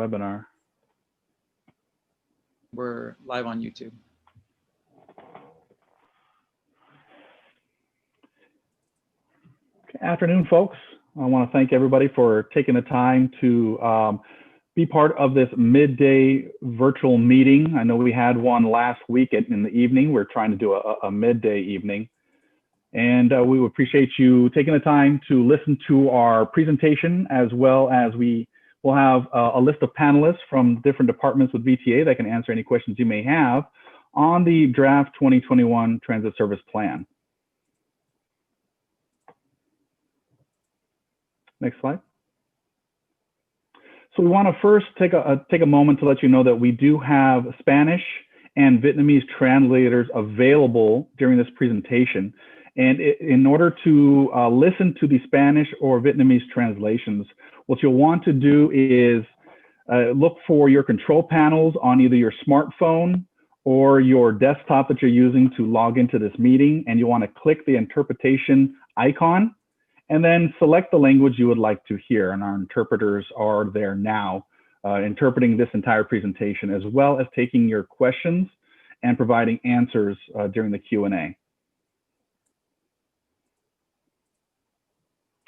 webinar. We're live on YouTube. Afternoon, folks. I want to thank everybody for taking the time to be part of this midday virtual meeting. I know we had one last week in the evening. We're trying to do a midday evening. And we would appreciate you taking the time to listen to our presentation, as well as we will have a list of panelists from different departments with VTA that can answer any questions you may have on the draft 2021 Transit Service Plan. Next slide. So we want to first take a moment to let you know that we do have Spanish and Vietnamese translators available during this presentation. And in order to listen to the Spanish or Vietnamese translations, what you'll want to do is look for your control panels on either your smartphone or your desktop that you're using to log into this meeting. And you want to click the interpretation icon, and then select the language you would like to hear. And our interpreters are there now, interpreting this entire presentation, as well as taking your questions and providing answers during the Q&A.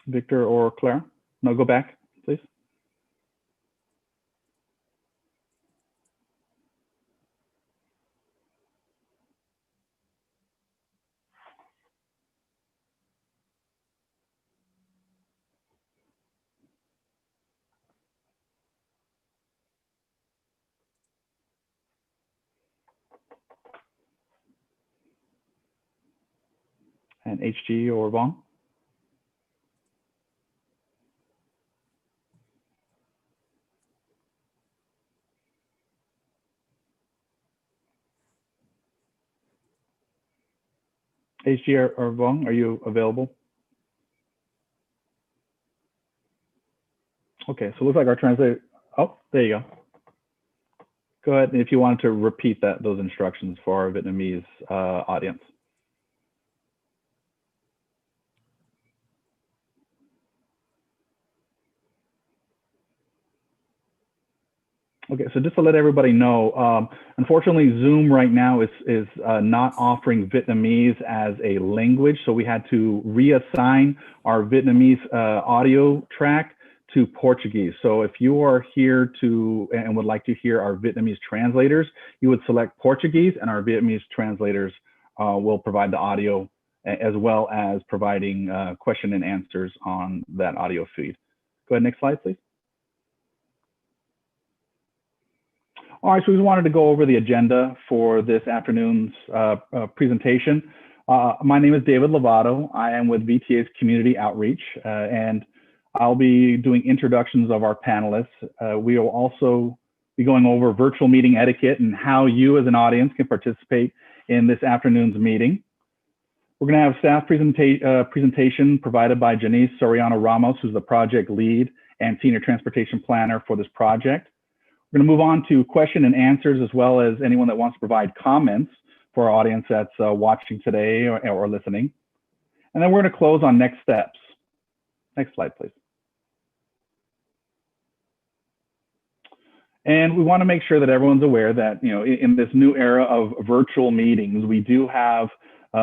Victor or Clara? No, go back, please. And HG or Vaughn? HG or Vaughn, are you available? Okay, so it looks like our translator, oh, there you go. Go ahead if you wanted to repeat those instructions for our Vietnamese audience. Okay, so just to let everybody know, unfortunately, Zoom right now is not offering Vietnamese as a language, so we had to reassign our Vietnamese audio track to Portuguese. So if you are here and would like to hear our Vietnamese translators, you would select Portuguese, and our Vietnamese translators will provide the audio, as well as providing question and answers on that audio feed. Go ahead, next slide, please. All right, so we wanted to go over the agenda for this afternoon's presentation. My name is David Lovato. I am with VTA's Community Outreach, and I'll be doing introductions of our panelists. We will also be going over virtual meeting etiquette and how you as an audience can participate in this afternoon's meeting. We're going to have staff presentation provided by Janice Soriano Ramos, who's the project lead and senior transportation planner for this project. We're going to move on to question and answers, as well as anyone that wants to provide comments for our audience that's watching today or listening. And then we're going to close on next steps. Next slide, please. And we want to make sure that everyone's aware that, in this new era of virtual meetings, we do have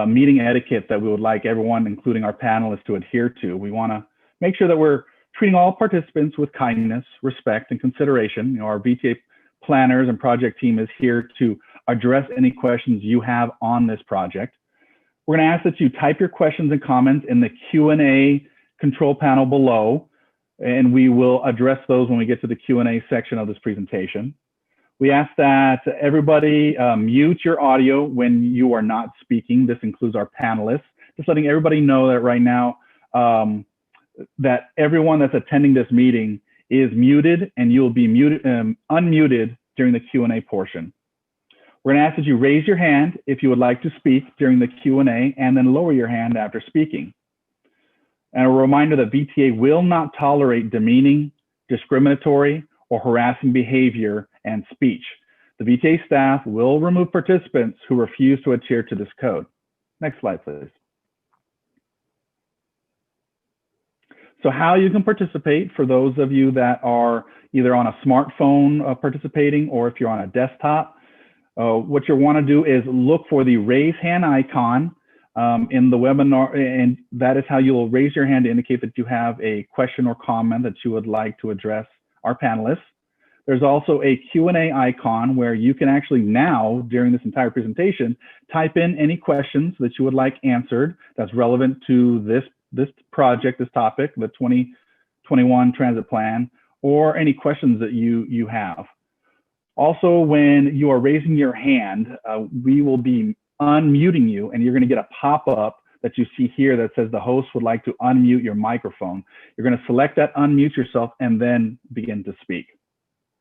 meeting etiquette that we would like everyone, including our panelists, to adhere to. We want to make sure that we're treating all participants with kindness, respect, and consideration. Our VTA planners and project team is here to address any questions you have on this project. We're going to ask that you type your questions and comments in the Q&A control panel below, and we will address those when we get to the Q&A section of this presentation. We ask that everybody mute your audio when you are not speaking. This includes our panelists. Just letting everybody know that right now, that everyone that's attending this meeting is muted, and you'll be unmuted during the Q&A portion. We're going to ask that you raise your hand if you would like to speak during the Q&A, and then lower your hand after speaking. And a reminder that VTA will not tolerate demeaning, discriminatory, or harassing behavior and speech. The VTA staff will remove participants who refuse to adhere to this code. Next slide, please. So how you can participate, for those of you that are either on a smartphone participating or if you're on a desktop. What you want to do is look for the raise hand icon in the webinar, and that is how you'll raise your hand to indicate that you have a question or comment that you would like to address our panelists. There's also a Q&A icon where you can actually now, during this entire presentation, type in any questions that you would like answered that's relevant to this project, this topic, the 2021 transit plan, or any questions that you have. Also, when you are raising your hand, we will be unmuting you, and you're going to get a pop-up that you see here that says the host would like to unmute your microphone. You're going to select that, unmute yourself, and then begin to speak.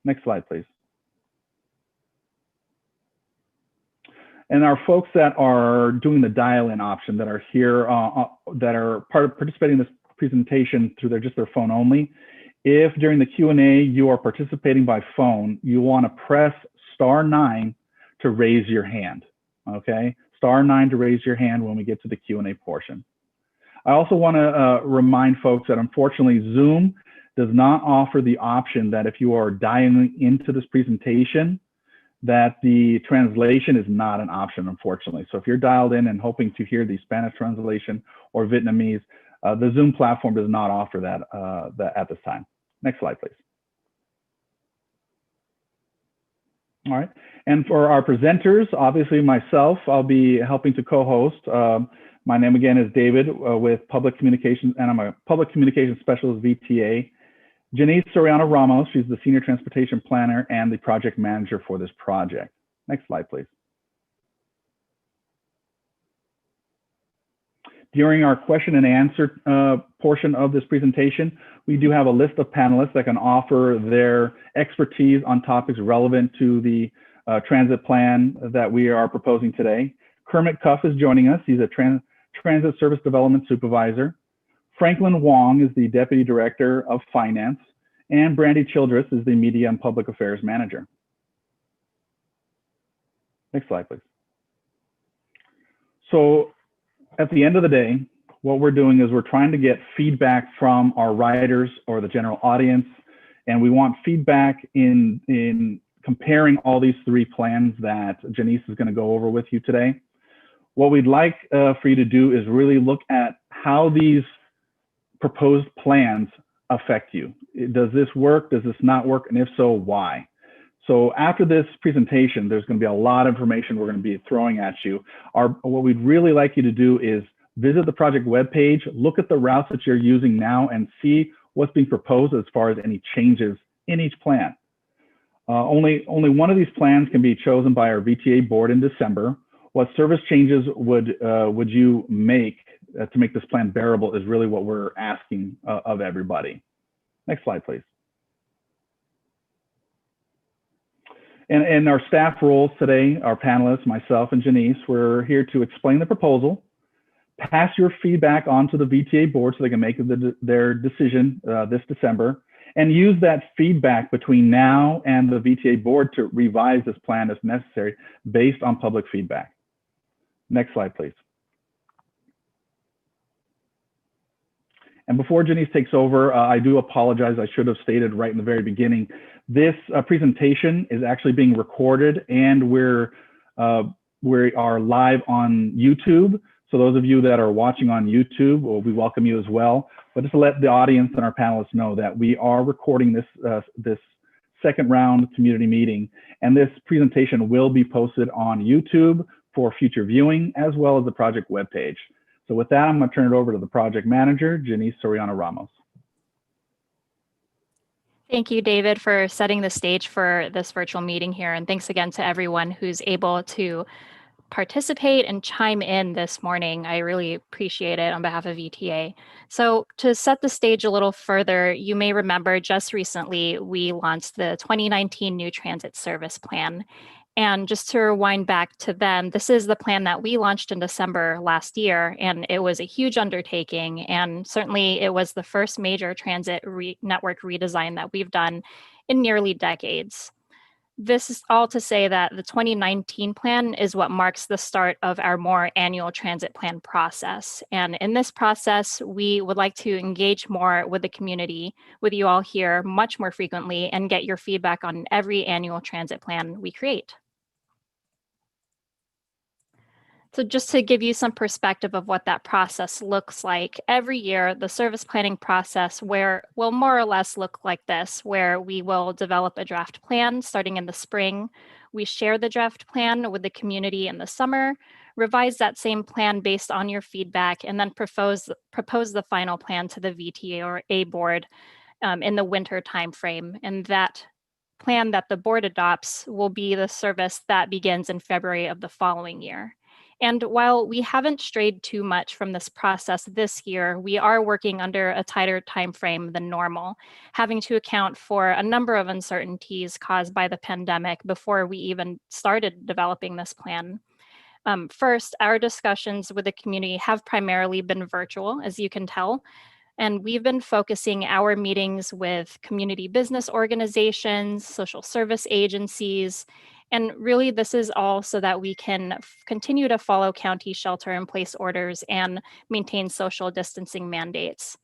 Next slide, please. And our folks that are doing the dial-in option, that are here, that are participating in this presentation through just their phone only, if during the Q&A you are participating by phone, you want to press *9 to raise your hand, okay? *9 to raise your hand when we get to the Q&A portion. I also want to remind folks that unfortunately Zoom does not offer the option that if you are dialing into this presentation, that the translation is not an option, unfortunately. So if you're dialed in and hoping to hear the Spanish translation or Vietnamese, the Zoom platform does not offer that at this time. Next slide, please. All right, and for our presenters, obviously myself, I'll be helping to co-host. My name again is David with Public Communications, and I'm a Public Communications Specialist, VTA. Janice Soriano Ramos, she's the Senior Transportation Planner and the Project Manager for this project. Next slide, please. During our question and answer portion of this presentation, we do have a list of panelists that can offer their expertise on topics relevant to the transit plan that we are proposing today. Kermit Cuff is joining us. He's a Transit Service Development Supervisor. Franklin Wong is the Deputy Director of Finance, and Brandy Childress is the Media and Public Affairs Manager. Next slide, please. So at the end of the day, what we're doing is we're trying to get feedback from our riders or the general audience, and we want feedback in comparing all these three plans that Janice is going to go over with you today. What we'd like for you to do is really look at how these proposed plans affect you. Does this work? Does this not work? And if so, why? So after this presentation, there's going to be a lot of information we're going to be throwing at you. What we'd really like you to do is visit the project webpage, look at the routes that you're using now, and see what's being proposed as far as any changes in each plan. Only one of these plans can be chosen by our VTA board in December. What service changes would you make to make this plan bearable is really what we're asking of everybody. Next slide, please. And our staff roles today, our panelists, myself and Janice, we're here to explain the proposal, pass your feedback on to the VTA board so they can make their decision this December, and use that feedback between now and the VTA board to revise this plan if necessary based on public feedback. Next slide, please. And before Janice takes over, I do apologize. I should have stated right in the very beginning, this presentation is actually being recorded, and we are live on YouTube. So those of you that are watching on YouTube, well, we welcome you as well. But just to let the audience and our panelists know that we are recording this second round community meeting, and this presentation will be posted on YouTube for future viewing, as well as the project webpage. So with that, I'm going to turn it over to the project manager, Janice Soriano Ramos. Thank you, David, for setting the stage for this virtual meeting here. And thanks again to everyone who's able to participate and chime in this morning. I really appreciate it on behalf of VTA. So to set the stage a little further, you may remember just recently we launched the 2019 New Transit Service Plan. And just to rewind back to then, this is the plan that we launched in December last year, and it was a huge undertaking. And certainly it was the first major transit network redesign that we've done in nearly decades. This is all to say that the 2019 plan is what marks the start of our more annual transit plan process. And in this process, we would like to engage more with the community, with you all here much more frequently, and get your feedback on every annual transit plan we create. So just to give you some perspective of what that process looks like, every year the service planning process will more or less look like this, where we will develop a draft plan starting in the spring. We share the draft plan with the community in the summer, revise that same plan based on your feedback, and then propose the final plan to the VTA or A board in the winter timeframe. And that plan that the board adopts will be the service that begins in February of the following year. And while we haven't strayed too much from this process this year, we are working under a tighter time frame than normal, having to account for a number of uncertainties caused by the pandemic before we even started developing this plan. First, our discussions with the community have primarily been virtual, as you can tell, and we've been focusing our meetings with community business organizations, social service agencies, and really this is all so that we can continue to follow county shelter-in-place orders and maintain social distancing mandates.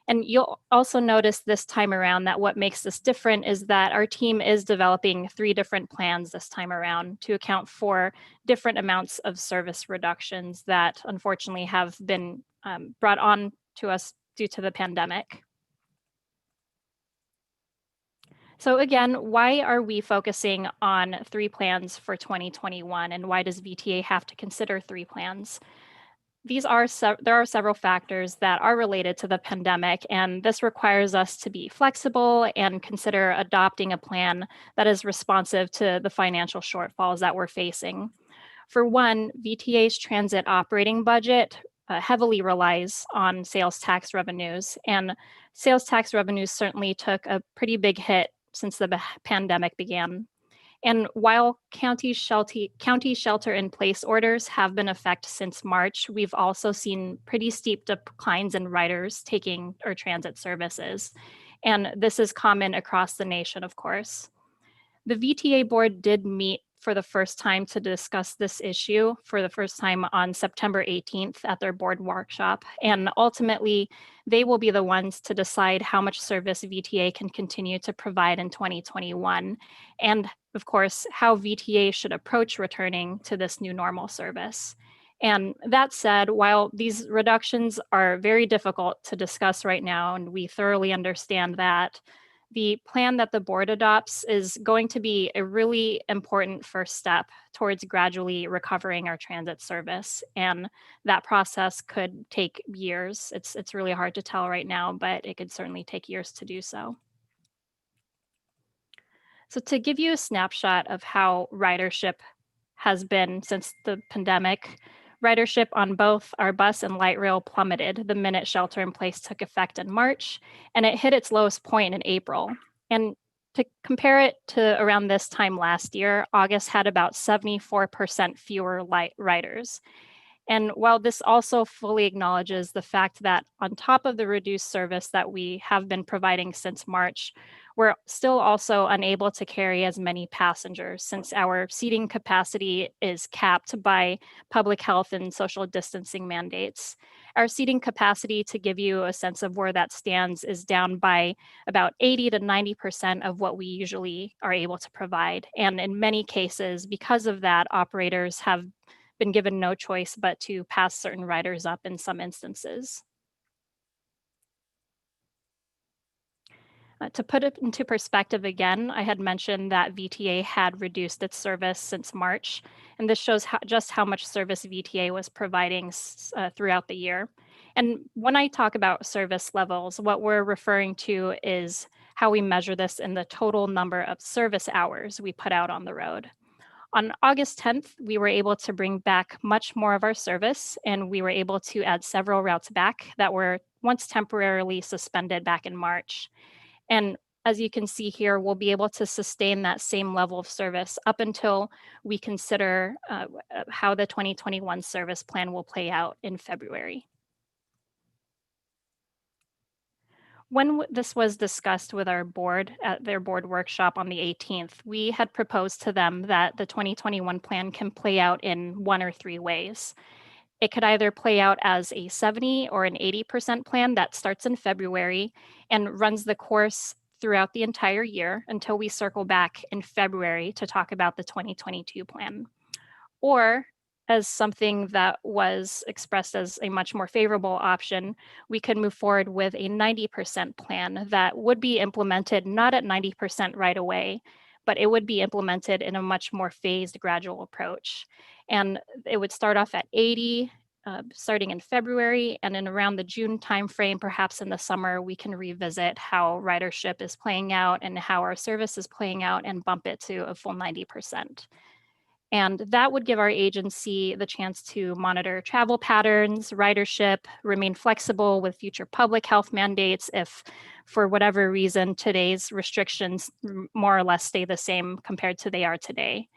And you'll also notice this time around that what makes this different is that our team is developing 3 different plans this time around to account for different amounts of service reductions that unfortunately have been brought on to us due to the pandemic. So again, why are we focusing on 3 plans for 2021, and why does VTA have to consider 3 plans? There are several factors that are related to the pandemic, and this requires us to be flexible and consider adopting a plan that is responsive to the financial shortfalls that we're facing. For one, VTA's transit operating budget heavily relies on sales tax revenues, and sales tax revenues certainly took a pretty big hit since the pandemic began. And while county shelter-in-place orders have been in effect since March, we've also seen pretty steep declines in riders taking our transit services. And this is common across the nation, of course. The VTA board did meet for the first time to discuss this issue for the first time on September 18th at their board workshop. And ultimately, they will be the ones to decide how much service VTA can continue to provide in 2021. And of course, how VTA should approach returning to this new normal service. And that said, while these reductions are very difficult to discuss right now, and we thoroughly understand that, the plan that the board adopts is going to be a really important first step towards gradually recovering our transit service. And that process could take years. It's really hard to tell right now, but it could certainly take years to do so. So to give you a snapshot of how ridership has been since the pandemic, ridership on both our bus and light rail plummeted the minute shelter in place took effect in March, and it hit its lowest point in April. And to compare it to around this time last year, August had about 74% fewer light riders. And while this also fully acknowledges the fact that on top of the reduced service that we have been providing since March, we're still also unable to carry as many passengers since our seating capacity is capped by public health and social distancing mandates. Our seating capacity, to give you a sense of where that stands, is down by about 80 to 90% of what we usually are able to provide. And in many cases, because of that, operators have been given no choice but to pass certain riders up in some instances. To put it into perspective again, I had mentioned that VTA had reduced its service since March, and this shows just how much service VTA was providing throughout the year. And when I talk about service levels, what we're referring to is how we measure this in the total number of service hours we put out on the road. On August 10th, we were able to bring back much more of our service, and we were able to add several routes back that were once temporarily suspended back in March. And as you can see here, we'll be able to sustain that same level of service up until we consider how the 2021 service plan will play out in February. When this was discussed with our board at their board workshop on the 18th, we had proposed to them that the 2021 plan can play out in one or three ways. It could either play out as a 70 or an 80% plan that starts in February and runs the course throughout the entire year until we circle back in February to talk about the 2022 plan. Or as something that was expressed as a much more favorable option, we could move forward with a 90% plan that would be implemented not at 90% right away, but it would be implemented in a much more phased, gradual approach. And it would start off at 80, starting in February, and in around the June timeframe, perhaps in the summer, we can revisit how ridership is playing out and how our service is playing out and bump it to a full 90%. And that would give our agency the chance to monitor travel patterns, ridership, remain flexible with future public health mandates if, for whatever reason, today's restrictions more or less stay the same compared to they are today.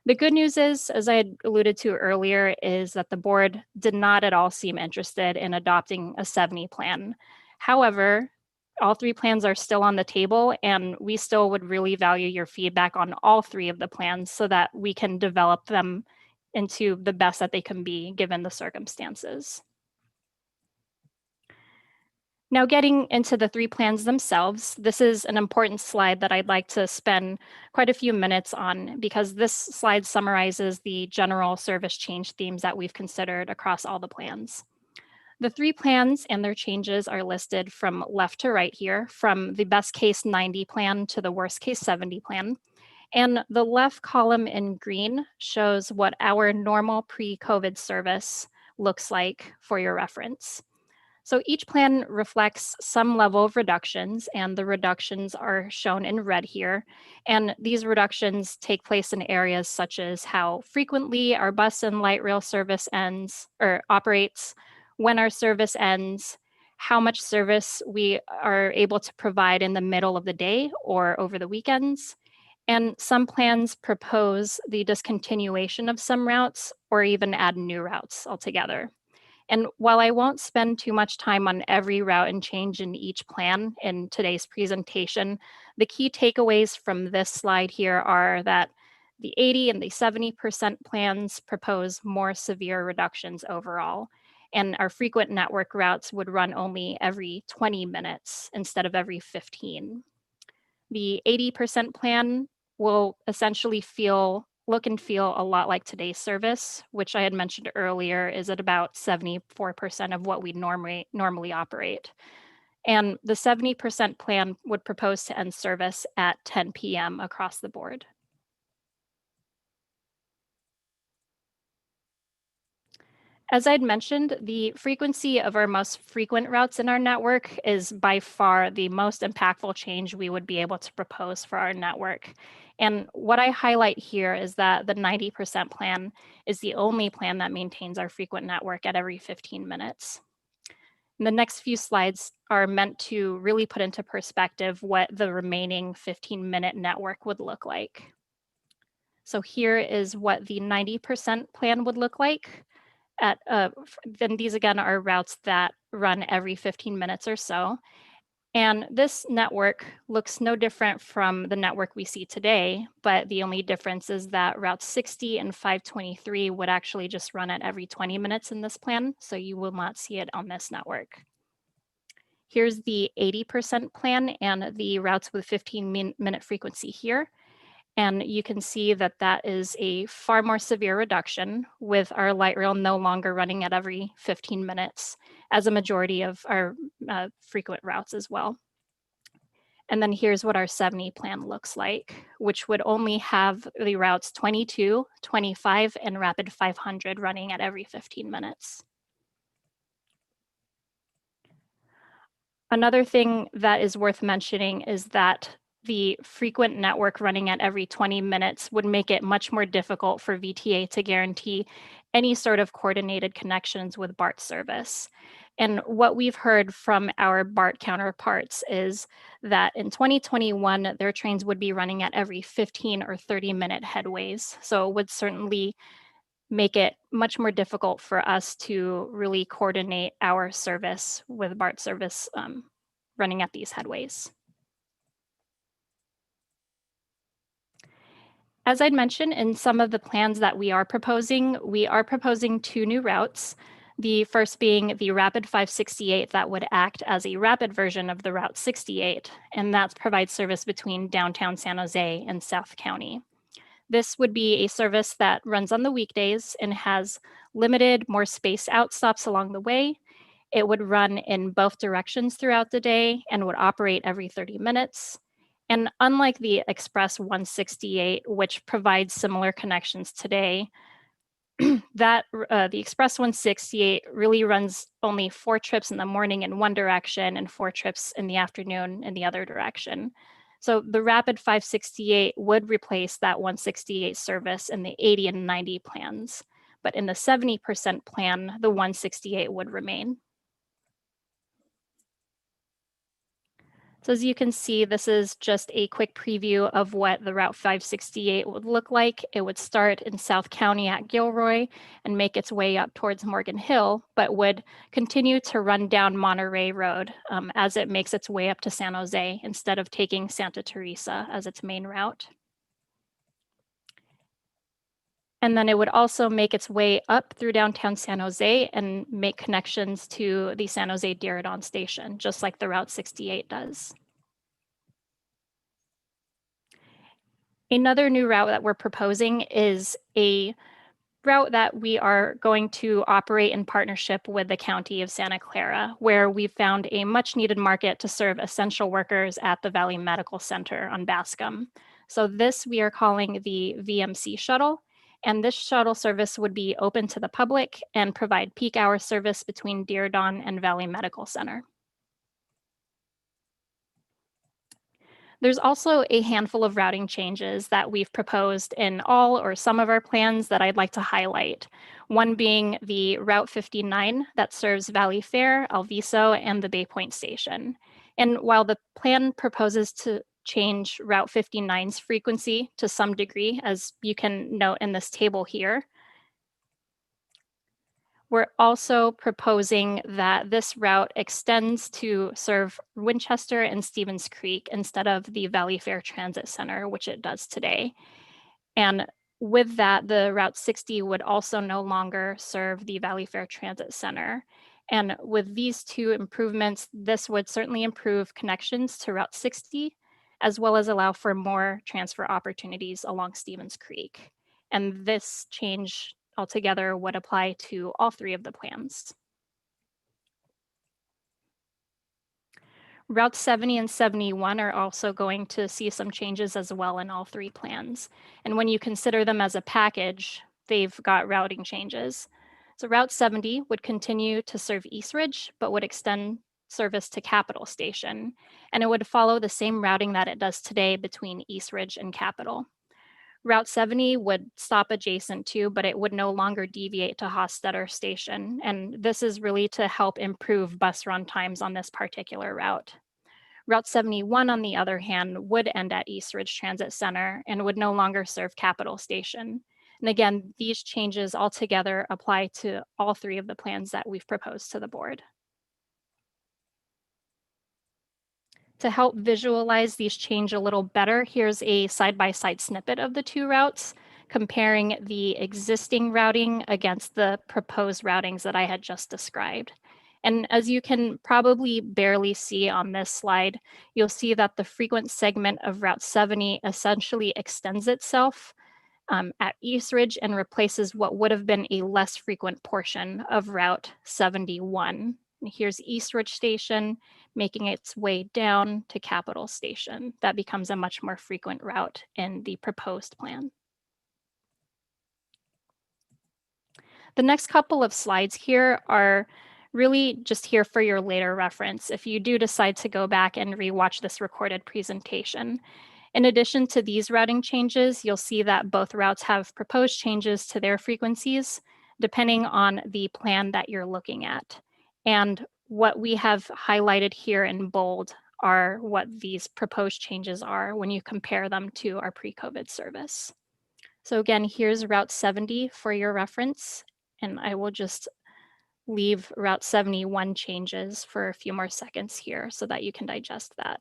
The good news is, as I had alluded to earlier, is that the board did not at all seem interested in adopting a 70 plan. However, all three plans are still on the table, and we still would really value your feedback on all three of the plans so that we can develop them into the best that they can be given the circumstances. Now, getting into the three plans themselves, this is an important slide that I'd like to spend quite a few minutes on because this slide summarizes the general service change themes that we've considered across all the plans. The three plans and their changes are listed from left to right here, from the best case 90 plan to the worst case 70 plan. And the left column in green shows what our normal pre-COVID service looks like for your reference. So each plan reflects some level of reductions, and the reductions are shown in red here. And these reductions take place in areas such as how frequently our bus and light rail service ends or operates, when our service ends, how much service we are able to provide in the middle of the day or over the weekends. And some plans propose the discontinuation of some routes or even add new routes altogether. And while I won't spend too much time on every route and change in each plan in today's presentation, the key takeaways from this slide here are that the 80 and the 70% plans propose more severe reductions overall, and our frequent network routes would run only every 20 minutes instead of every 15. The 80% plan will essentially look and feel a lot like today's service, which I had mentioned earlier is at about 74% of what we normally operate. And the 70% plan would propose to end service at 10 p.m. across the board. As I'd mentioned, the frequency of our most frequent routes in our network is by far the most impactful change we would be able to propose for our network. And what I highlight here is that the 90% plan is the only plan that maintains our frequent network at every 15 minutes. And the next few slides are meant to really put into perspective what the remaining 15-minute network would look like. So here is what the 90% plan would look like. Then these again are routes that run every 15 minutes or so. And this network looks no different from the network we see today, but the only difference is that routes 60 and 523 would actually just run at every 20 minutes in this plan, so you will not see it on this network. Here's the 80% plan and the routes with 15-minute frequency here. And you can see that that is a far more severe reduction, with our light rail no longer running at every 15 minutes as a majority of our frequent routes as well. And then here's what our 70 plan looks like, which would only have the routes 22, 25, and rapid 500 running at every 15 minutes. Another thing that is worth mentioning is that the frequent network running at every 20 minutes would make it much more difficult for VTA to guarantee any sort of coordinated connections with BART service. And what we've heard from our BART counterparts is that in 2021, their trains would be running at every 15 or 30-minute headways. So it would certainly make it much more difficult for us to really coordinate our service with BART service running at these headways. As I'd mentioned in some of the plans that we are proposing 2 new routes. The first being the Rapid 568 that would act as a rapid version of the Route 68, and that provides service between downtown San Jose and South County. This would be a service that runs on the weekdays and has limited, more spaced out stops along the way. It would run in both directions throughout the day and would operate every 30 minutes. And unlike the Express 168, which provides similar connections today, the Express 168 really runs only 4 trips in the morning in one direction and 4 trips in the afternoon in the other direction. So the Rapid 568 would replace that 168 service in the 80 and 90 plans, but in the 70% plan, the 168 would remain. So as you can see, this is just a quick preview of what the Route 568 would look like. It would start in South County at Gilroy and make its way up towards Morgan Hill, but would continue to run down Monterey Road as it makes its way up to San Jose instead of taking Santa Teresa as its main route. And then it would also make its way up through downtown San Jose and make connections to the San Jose Diridon station, just like the Route 68 does. Another new route that we're proposing is a route that we are going to operate in partnership with the County of Santa Clara, where we've found a much needed market to serve essential workers at the Valley Medical Center on Bascom. So this we are calling the VMC shuttle. And this shuttle service would be open to the public and provide peak hour service between Diridon and Valley Medical Center. There's also a handful of routing changes that we've proposed in all or some of our plans that I'd like to highlight. One being the Route 59 that serves Valley Fair, Alviso, and the Bay Point Station. And while the plan proposes to change Route 59's frequency to some degree, as you can note in this table here, we're also proposing that this route extends to serve Winchester and Stevens Creek instead of the Valley Fair Transit Center, which it does today. And with that, the Route 60 would also no longer serve the Valley Fair Transit Center. And with these 2 improvements, this would certainly improve connections to Route 60, as well as allow for more transfer opportunities along Stevens Creek. And this change altogether would apply to all 3 of the plans. Route 70 and 71 are also going to see some changes as well in all 3 plans. And when you consider them as a package, they've got routing changes. So Route 70 would continue to serve East Ridge, but would extend service to Capitol Station. And it would follow the same routing that it does today between East Ridge and Capitol. Route 70 would stop adjacent to, but it would no longer deviate to Hofstadter Station. And this is really to help improve bus run times on this particular route. Route 71, on the other hand, would end at East Ridge Transit Center and would no longer serve Capitol Station. And again, these changes altogether apply to all 3 of the plans that we've proposed to the board. To help visualize these change a little better, here's a side-by-side snippet of the 2 routes, comparing the existing routing against the proposed routings that I had just described. And as you can probably barely see on this slide, you'll see that the frequent segment of Route 70 essentially extends itself at East Ridge and replaces what would have been a less frequent portion of Route 71. And here's East Ridge Station making its way down to Capitol Station. That becomes a much more frequent route in the proposed plan. The next couple of slides here are really just here for your later reference if you do decide to go back and rewatch this recorded presentation. In addition to these routing changes, you'll see that both routes have proposed changes to their frequencies depending on the plan that you're looking at. And what we have highlighted here in bold are what these proposed changes are when you compare them to our pre-COVID service. So again, here's Route 70 for your reference, and I will just leave Route 71 changes for a few more seconds here so that you can digest that.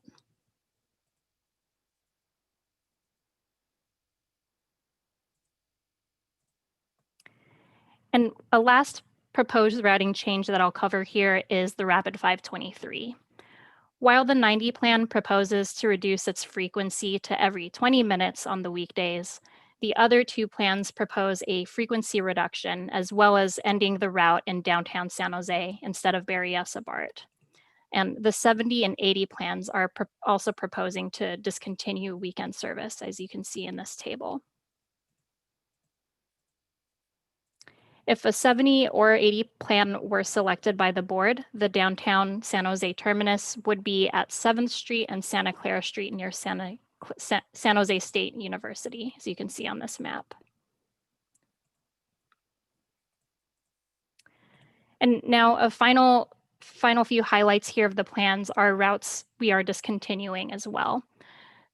And a last proposed routing change that I'll cover here is the Rapid 523. While the 90 plan proposes to reduce its frequency to every 20 minutes on the weekdays, the other two plans propose a frequency reduction as well as ending the route in downtown San Jose instead of Berryessa BART. And the 70 and 80 plans are also proposing to discontinue weekend service, as you can see in this table. If a 70 or 80 plan were selected by the board, the downtown San Jose terminus would be at 7th Street and Santa Clara Street near San Jose State University, as you can see on this map. And now a final few highlights here of the plans are routes we are discontinuing as well.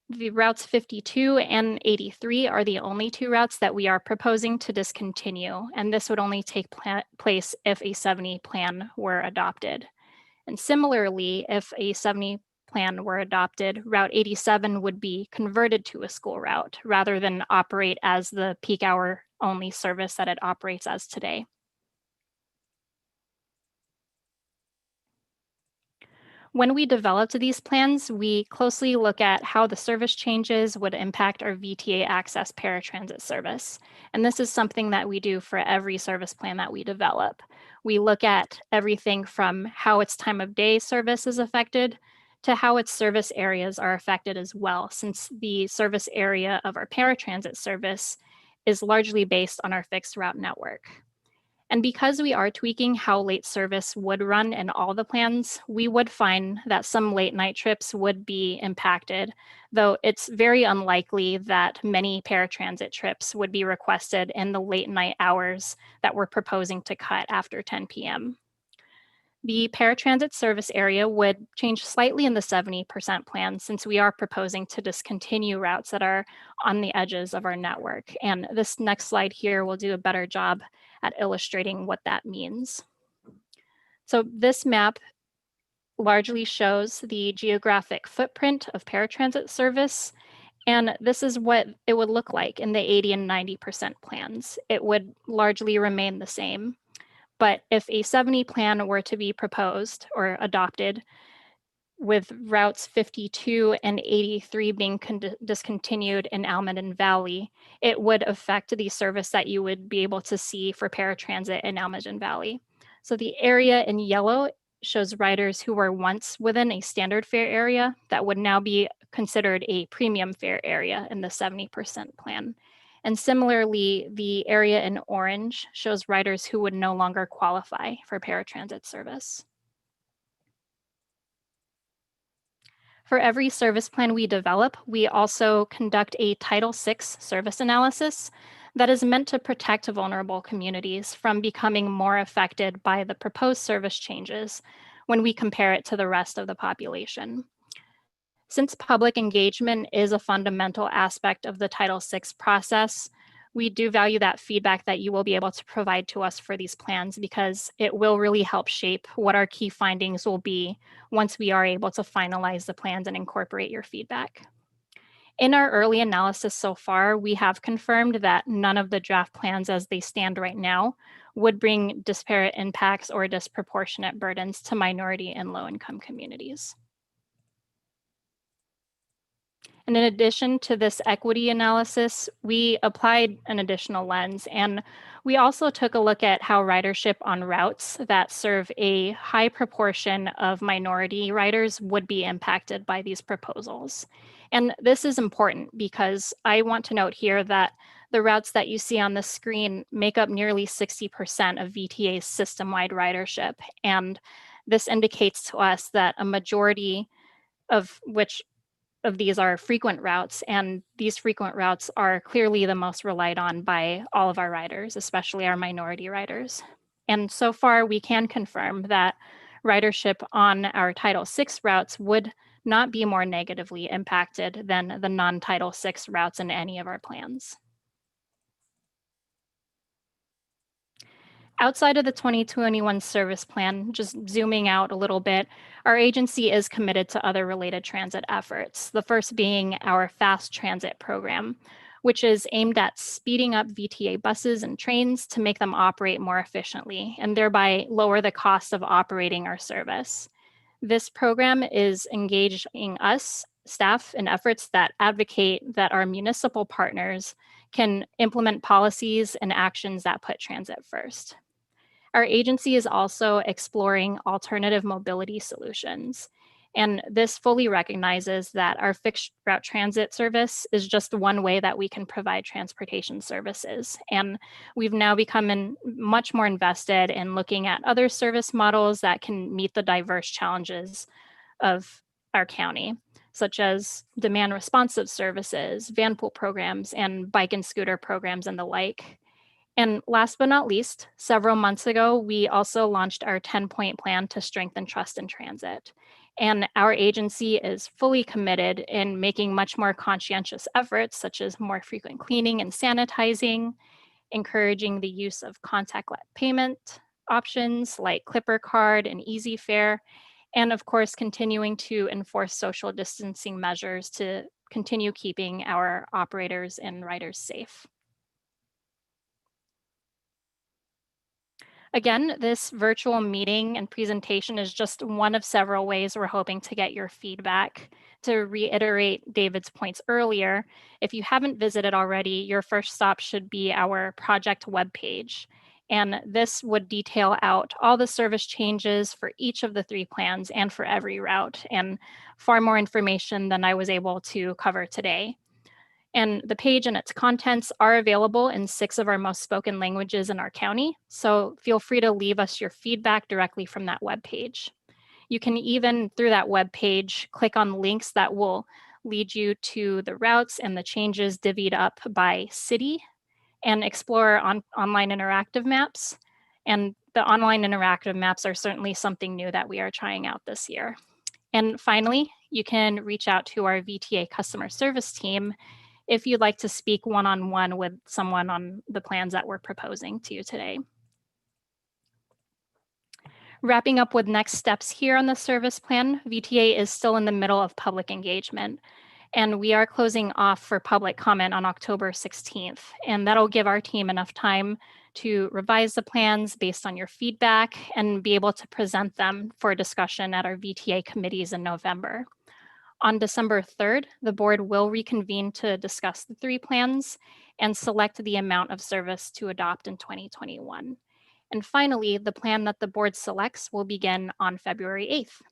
The routes 52 and 83 are the only two routes that we are proposing to discontinue, and this would only take place if a 70 plan were adopted. And similarly, if a 70 plan were adopted, Route 87 would be converted to a school route rather than operate as the peak hour only service that it operates as today. When we developed these plans, we closely look at how the service changes would impact our VTA Access paratransit service. And this is something that we do for every service plan that we develop. We look at everything from how its time of day service is affected to how its service areas are affected as well, since the service area of our paratransit service is largely based on our fixed route network. And because we are tweaking how late service would run in all the plans, we would find that some late night trips would be impacted, though it's very unlikely that many paratransit trips would be requested in the late night hours that we're proposing to cut after 10 p.m. The paratransit service area would change slightly in the 70% plan since we are proposing to discontinue routes that are on the edges of our network. And this next slide here will do a better job at illustrating what that means. So this map largely shows the geographic footprint of paratransit service. And this is what it would look like in the 80 and 90% plans. It would largely remain the same. But if a 70 plan were to be proposed or adopted, with routes 52 and 83 being discontinued in Almaden Valley, it would affect the service that you would be able to see for paratransit in Almaden Valley. So the area in yellow shows riders who were once within a standard fare area that would now be considered a premium fare area in the 70% plan. And similarly, the area in orange shows riders who would no longer qualify for paratransit service. For every service plan we develop, we also conduct a Title VI service analysis that is meant to protect vulnerable communities from becoming more affected by the proposed service changes when we compare it to the rest of the population. Since public engagement is a fundamental aspect of the Title VI process, we do value that feedback that you will be able to provide to us for these plans because it will really help shape what our key findings will be once we are able to finalize the plans and incorporate your feedback. In our early analysis so far, we have confirmed that none of the draft plans as they stand right now would bring disparate impacts or disproportionate burdens to minority and low-income communities. And in addition to this equity analysis, we applied an additional lens, and we also took a look at how ridership on routes that serve a high proportion of minority riders would be impacted by these proposals. And this is important because I want to note here that the routes that you see on the screen make up nearly 60% of VTA's system-wide ridership. And this indicates to us that a majority of these are frequent routes, and these frequent routes are clearly the most relied on by all of our riders, especially our minority riders. And so far, we can confirm that ridership on our Title VI routes would not be more negatively impacted than the non-Title VI routes in any of our plans. Outside of the 2021 service plan, just zooming out a little bit, our agency is committed to other related transit efforts. The first being our fast transit program, which is aimed at speeding up VTA buses and trains to make them operate more efficiently and thereby lower the cost of operating our service. This program is engaging us, staff, in efforts that advocate that our municipal partners can implement policies and actions that put transit first. Our agency is also exploring alternative mobility solutions. And this fully recognizes that our fixed route transit service is just one way that we can provide transportation services. And we've now become much more invested in looking at other service models that can meet the diverse challenges of our county, such as demand responsive services, van pool programs, and bike and scooter programs and the like. And last but not least, several months ago, we also launched our 10-point plan to strengthen trust in transit. And our agency is fully committed in making much more conscientious efforts, such as more frequent cleaning and sanitizing, encouraging the use of contactless payment options like Clipper Card and Easy Fare, and of course, continuing to enforce social distancing measures to continue keeping our operators and riders safe. Again, this virtual meeting and presentation is just one of several ways we're hoping to get your feedback. To reiterate David's points earlier, if you haven't visited already, your first stop should be our project webpage. And this would detail out all the service changes for each of the 3 plans and for every route, and far more information than I was able to cover today. And the page and its contents are available in 6 of our most spoken languages in our county. So feel free to leave us your feedback directly from that webpage. You can even, through that webpage, click on links that will lead you to the routes and the changes divvied up by city and explore online interactive maps. And the online interactive maps are certainly something new that we are trying out this year. And finally, you can reach out to our VTA customer service team if you'd like to speak one-on-one with someone on the plans that we're proposing to you today. Wrapping up with next steps here on the service plan, VTA is still in the middle of public engagement, and we are closing off for public comment on October 16th, and that'll give our team enough time to revise the plans based on your feedback and be able to present them for discussion at our VTA committees in November. On December 3rd, the board will reconvene to discuss the 3 plans and select the amount of service to adopt in 2021. And finally, the plan that the board selects will begin on February 8th.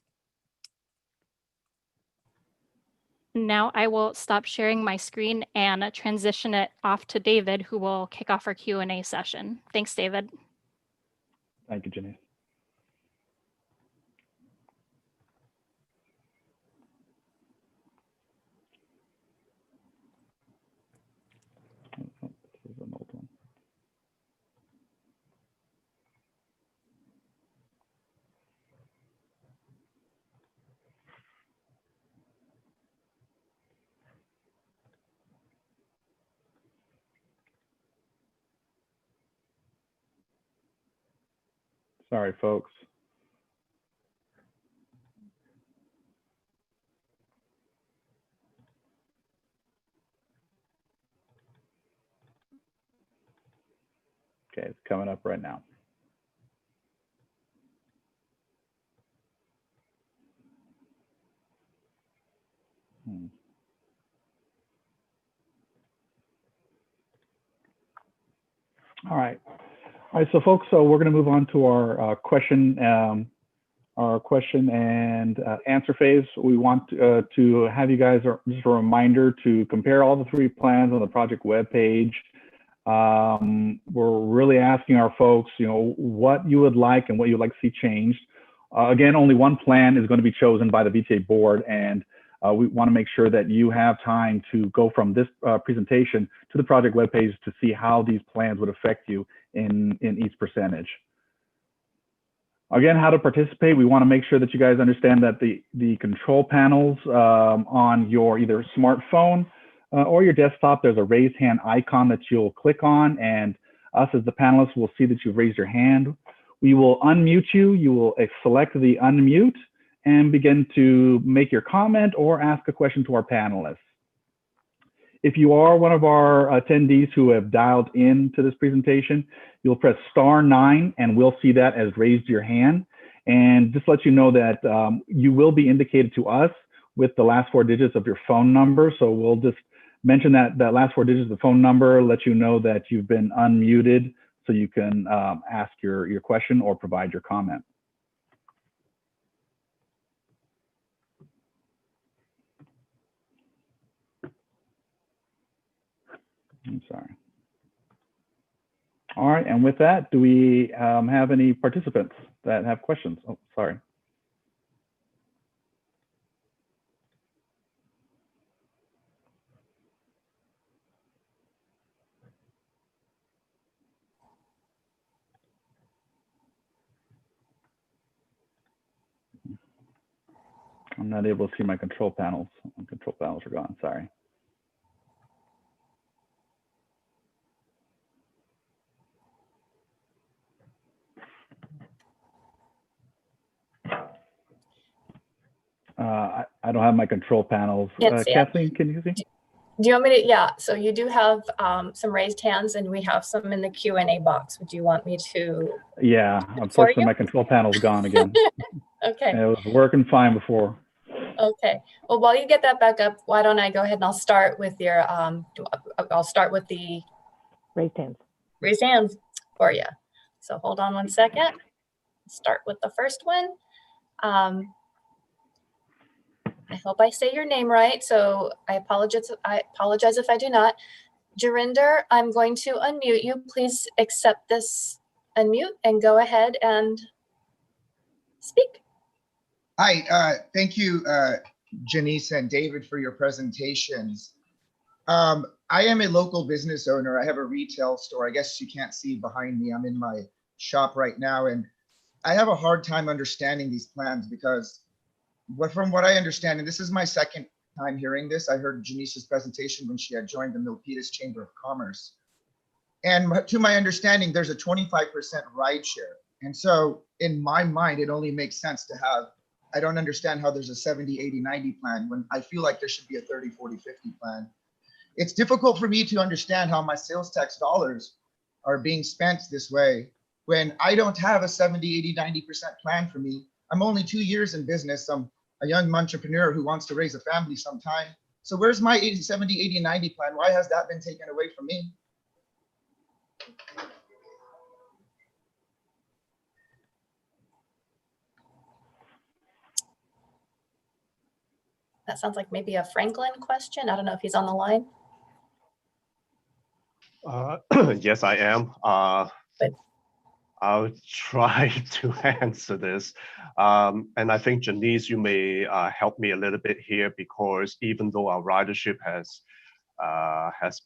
Now I will stop sharing my screen and transition it off to David, who will kick off our Q&A session. Thanks, David. Thank you, Janice. Oh, this is an old one. Sorry, folks. Okay, it's coming up right now. All right. All right, so folks, so we're going to move on to our question and answer phase. We want to have you guys, just a reminder to compare all the 3 plans on the project webpage. We're really asking our folks, what you would like and what you'd like to see changed. Again, only one plan is going to be chosen by the VTA board, and we want to make sure that you have time to go from this presentation to the project webpage to see how these plans would affect you in each percentage. Again, how to participate. We want to make sure that you guys understand that the control panels on your either smartphone or your desktop, there's a raise hand icon that you'll click on, and us as the panelists will see that you've raised your hand. We will unmute you. You will select the unmute and begin to make your comment or ask a question to our panelists. If you are one of our attendees who have dialed in to this presentation, you'll press *9 and we'll see that as raised your hand. And just let you know that you will be indicated to us with the last 4 digits of your phone number. So we'll just mention that last 4 digits of the phone number, let you know that you've been unmuted so you can ask your question or provide your comment. I'm sorry. All right, and with that, do we have any participants that have questions? Oh, sorry. I'm not able to see my control panels. My control panels are gone, sorry. I don't have my control panels. Kathleen, can you see? Do you want me to? Yeah, so you do have some raised hands and we have some in the Q&A box. Would you want me to? Yeah, unfortunately my control panel's gone again. Okay. It was working fine before. Okay, well, while you get that back up, why don't I go ahead and I'll start with your, I'll start with the raised hands for you. So hold on one second. Start with the first one. I hope I say your name right, so I apologize if I do not. Jarinder, I'm going to unmute you. Please accept this unmute and go ahead and speak. Hi, thank you, Janice and David, for your presentations. I am a local business owner. I have a retail store. I guess you can't see behind me. I'm in my shop right now, and I have a hard time understanding these plans because from what I understand, and this is my second time hearing this, I heard Janice's presentation when she had joined the Milpitas Chamber of Commerce. And to my understanding, there's a 25% ride share. And so in my mind, it only makes sense to have, I don't understand how there's a 70, 80, 90 plan when I feel like there should be a 30, 40, 50 plan. It's difficult for me to understand how my sales tax dollars are being spent this way when I don't have a 70, 80, 90% plan for me. I'm only 2 years in business. I'm a young entrepreneur who wants to raise a family sometime. So where's my 80, 70, 80, 90 plan? Why has that been taken away from me? That sounds like maybe a Franklin question. I don't know if he's on the line. Yes, I am. I'll try to answer this. And I think, Janice, you may help me a little bit here, because even though our ridership has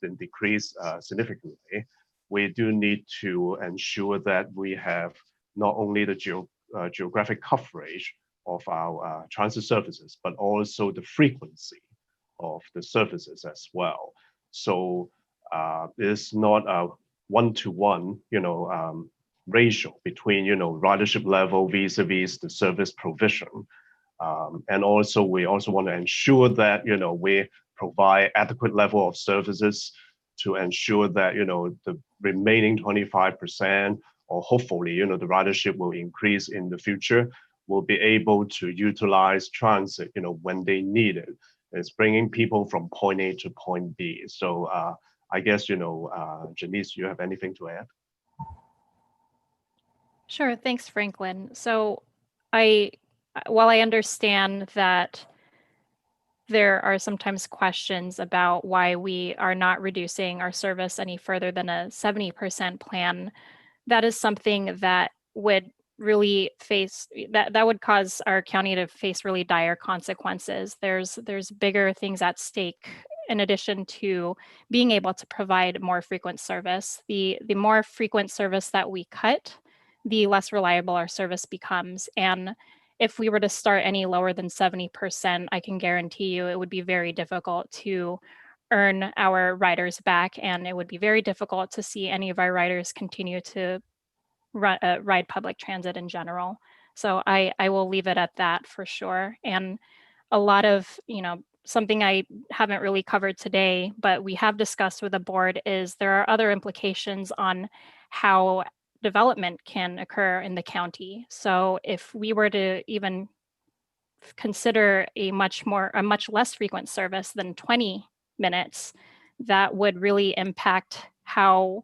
been decreased significantly, we do need to ensure that we have not only the geographic coverage of our transit services, but also the frequency of the services as well. So it's not a one-to-one, ratio between, ridership level vis-a-vis the service provision. And also, we also want to ensure that, we provide adequate level of services to ensure that, the remaining 25%, or hopefully, the ridership will increase in the future, will be able to utilize transit, when they need it. It's bringing people from point A to point B. So I guess, Janice, you have anything to add? Sure, thanks, Franklin. So while I understand that there are sometimes questions about why we are not reducing our service any further than a 70% plan, that is something that would really that would cause our county to face really dire consequences. There's bigger things at stake in addition to being able to provide more frequent service. The more frequent service that we cut, the less reliable our service becomes. And if we were to start any lower than 70%, I can guarantee you it would be very difficult to earn our riders back, and it would be very difficult to see any of our riders continue to ride public transit in general. So I will leave it at that for sure. And a lot of, something I haven't really covered today, but we have discussed with the board, is there are other implications on how development can occur in the county. So if we were to even consider a much less frequent service than 20 minutes, that would really impact how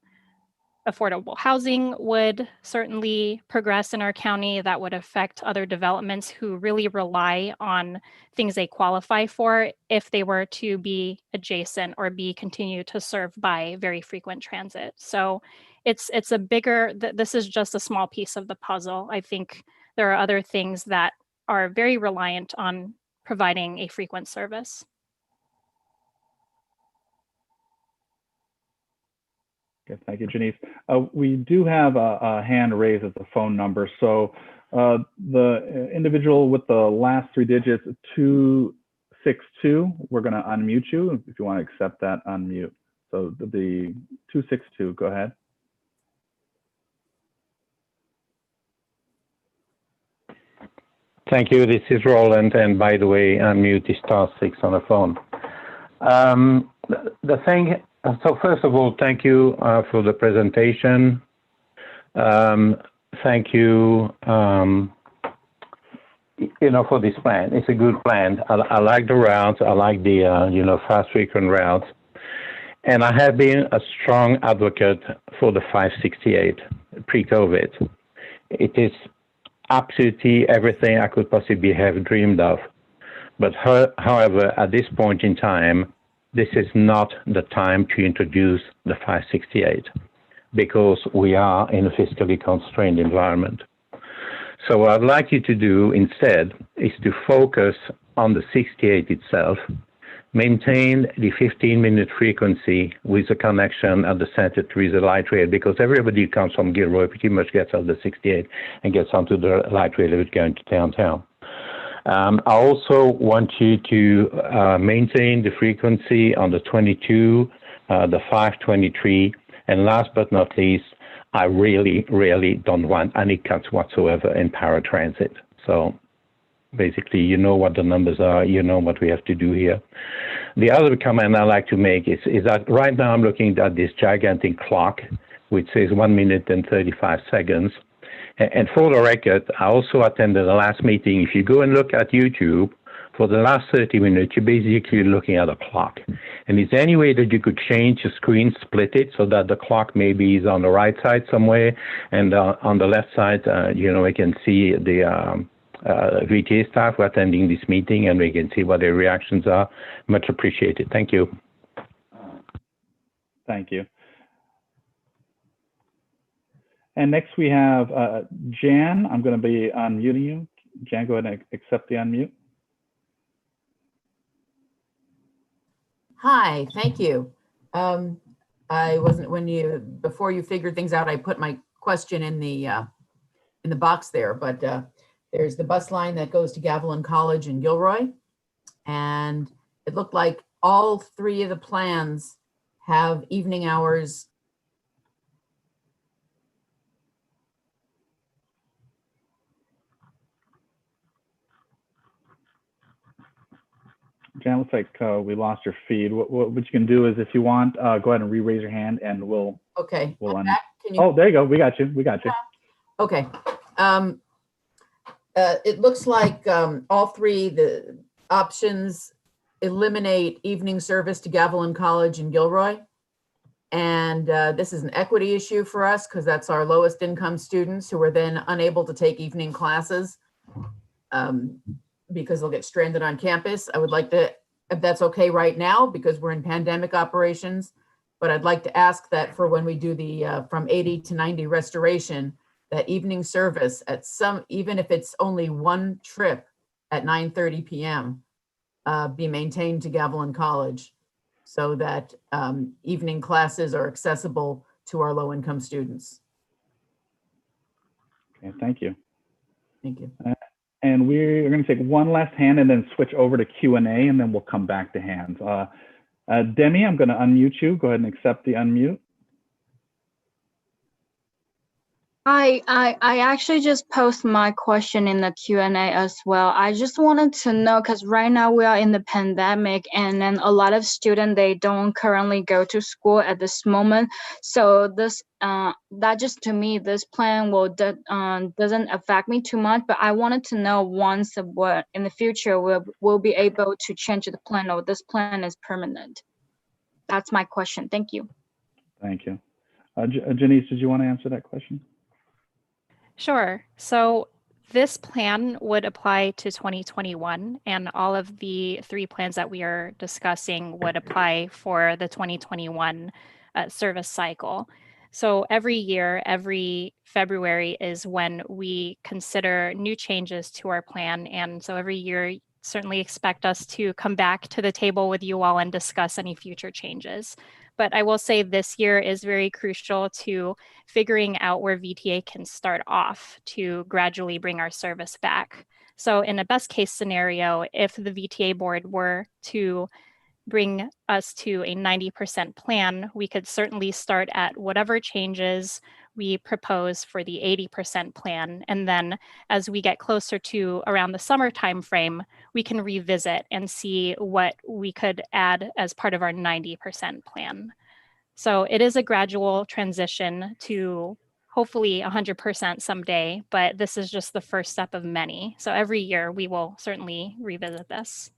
affordable housing would certainly progress in our county. That would affect other developments who really rely on things they qualify for if they were to be adjacent or be continued to serve by very frequent transit. So it's a bigger, this is just a small piece of the puzzle. I think there are other things that are very reliant on providing a frequent service. Okay, thank you, Janice. We do have a hand raised as a phone number. So the individual with the last 3 digits, 262, we're going to unmute you if you want to accept that unmute. So the 262, go ahead. Thank you. This is Roland, and by the way, unmute is *6 on the phone. So first of all, thank you for the presentation. Thank you, for this plan. It's a good plan. I like the routes. I like the, fast frequent routes. And I have been a strong advocate for the 568 pre-COVID. It is absolutely everything I could possibly have dreamed of. But however, at this point in time, this is not the time to introduce the 568 because we are in a fiscally constrained environment. So what I'd like you to do instead is to focus on the 68 itself, maintain the 15-minute frequency with a connection at the Santa Teresa light rail, because everybody who comes from Gilroy pretty much gets out the 68 and gets onto the light rail if it's going to downtown. I also want you to maintain the frequency on the 22, the 523, and last but not least, I really, really don't want any cuts whatsoever in paratransit. So basically, you know what the numbers are, you know what we have to do here. The other comment I like to make is that right now I'm looking at this gigantic clock, which says 1 minute and 35 seconds. And for the record, I also attended the last meeting. If you go and look at YouTube, for the last 30 minutes, you're basically looking at a clock. And is there any way that you could change the screen, split it, so that the clock maybe is on the right side somewhere, and on the left side, we can see the VTA staff who are attending this meeting, and we can see what their reactions are. Much appreciated. Thank you. Thank you. And next we have Jan. I'm going to be unmuting you. Jan, go ahead and accept the unmute. Hi, thank you. I wasn't before you figured things out, I put my question in the box there, but there's the bus line that goes to Gavilan College in Gilroy, and it looked like all 3 of the plans have evening hours. Jan, looks like we lost your feed. What you can do is, if you want, go ahead and re-raise your hand, and we'll. Okay. We'll Can you... Oh, there you go. We got you. We got you. Okay. It looks like all 3 the options eliminate evening service to Gavilan College in Gilroy, and this is an equity issue for us because that's our lowest income students who are then unable to take evening classes. Because they'll get stranded on campus. I would like to, if that's okay right now, because we're in pandemic operations, but I'd like to ask that for when we do the from 80 to 90 restoration, that evening service at even if it's only 1 trip at 9:30 p.m. Be maintained to Gavilan College so that evening classes are accessible to our low income students. Okay, thank you. Thank you. And we're going to take one last hand and then switch over to Q&A, and then we'll come back to hands. Demi, I'm going to unmute you. Go ahead and accept the unmute. I actually just post my question in the Q&A as well. I just wanted to know, because right now we are in the pandemic, and then a lot of students, they don't currently go to school at this moment. So this that just, to me, this plan doesn't affect me too much, but I wanted to know once of what in the future we'll be able to change the plan, or this plan is permanent. That's my question. Thank you. Thank you. Janice, did you want to answer that question? Sure. So this plan would apply to 2021, and all of the 3 plans that we are discussing would apply for the 2021 service cycle. So every year, every February is when we consider new changes to our plan. And so every year, certainly expect us to come back to the table with you all and discuss any future changes. But I will say this year is very crucial to figuring out where VTA can start off to gradually bring our service back. So in a best case scenario, if the VTA board were to bring us to a 90% plan, we could certainly start at whatever changes we propose for the 80% plan. And then as we get closer to around the summer timeframe, we can revisit and see what we could add as part of our 90% plan. So it is a gradual transition to hopefully 100% someday, but this is just the first step of many. So every year we will certainly revisit this.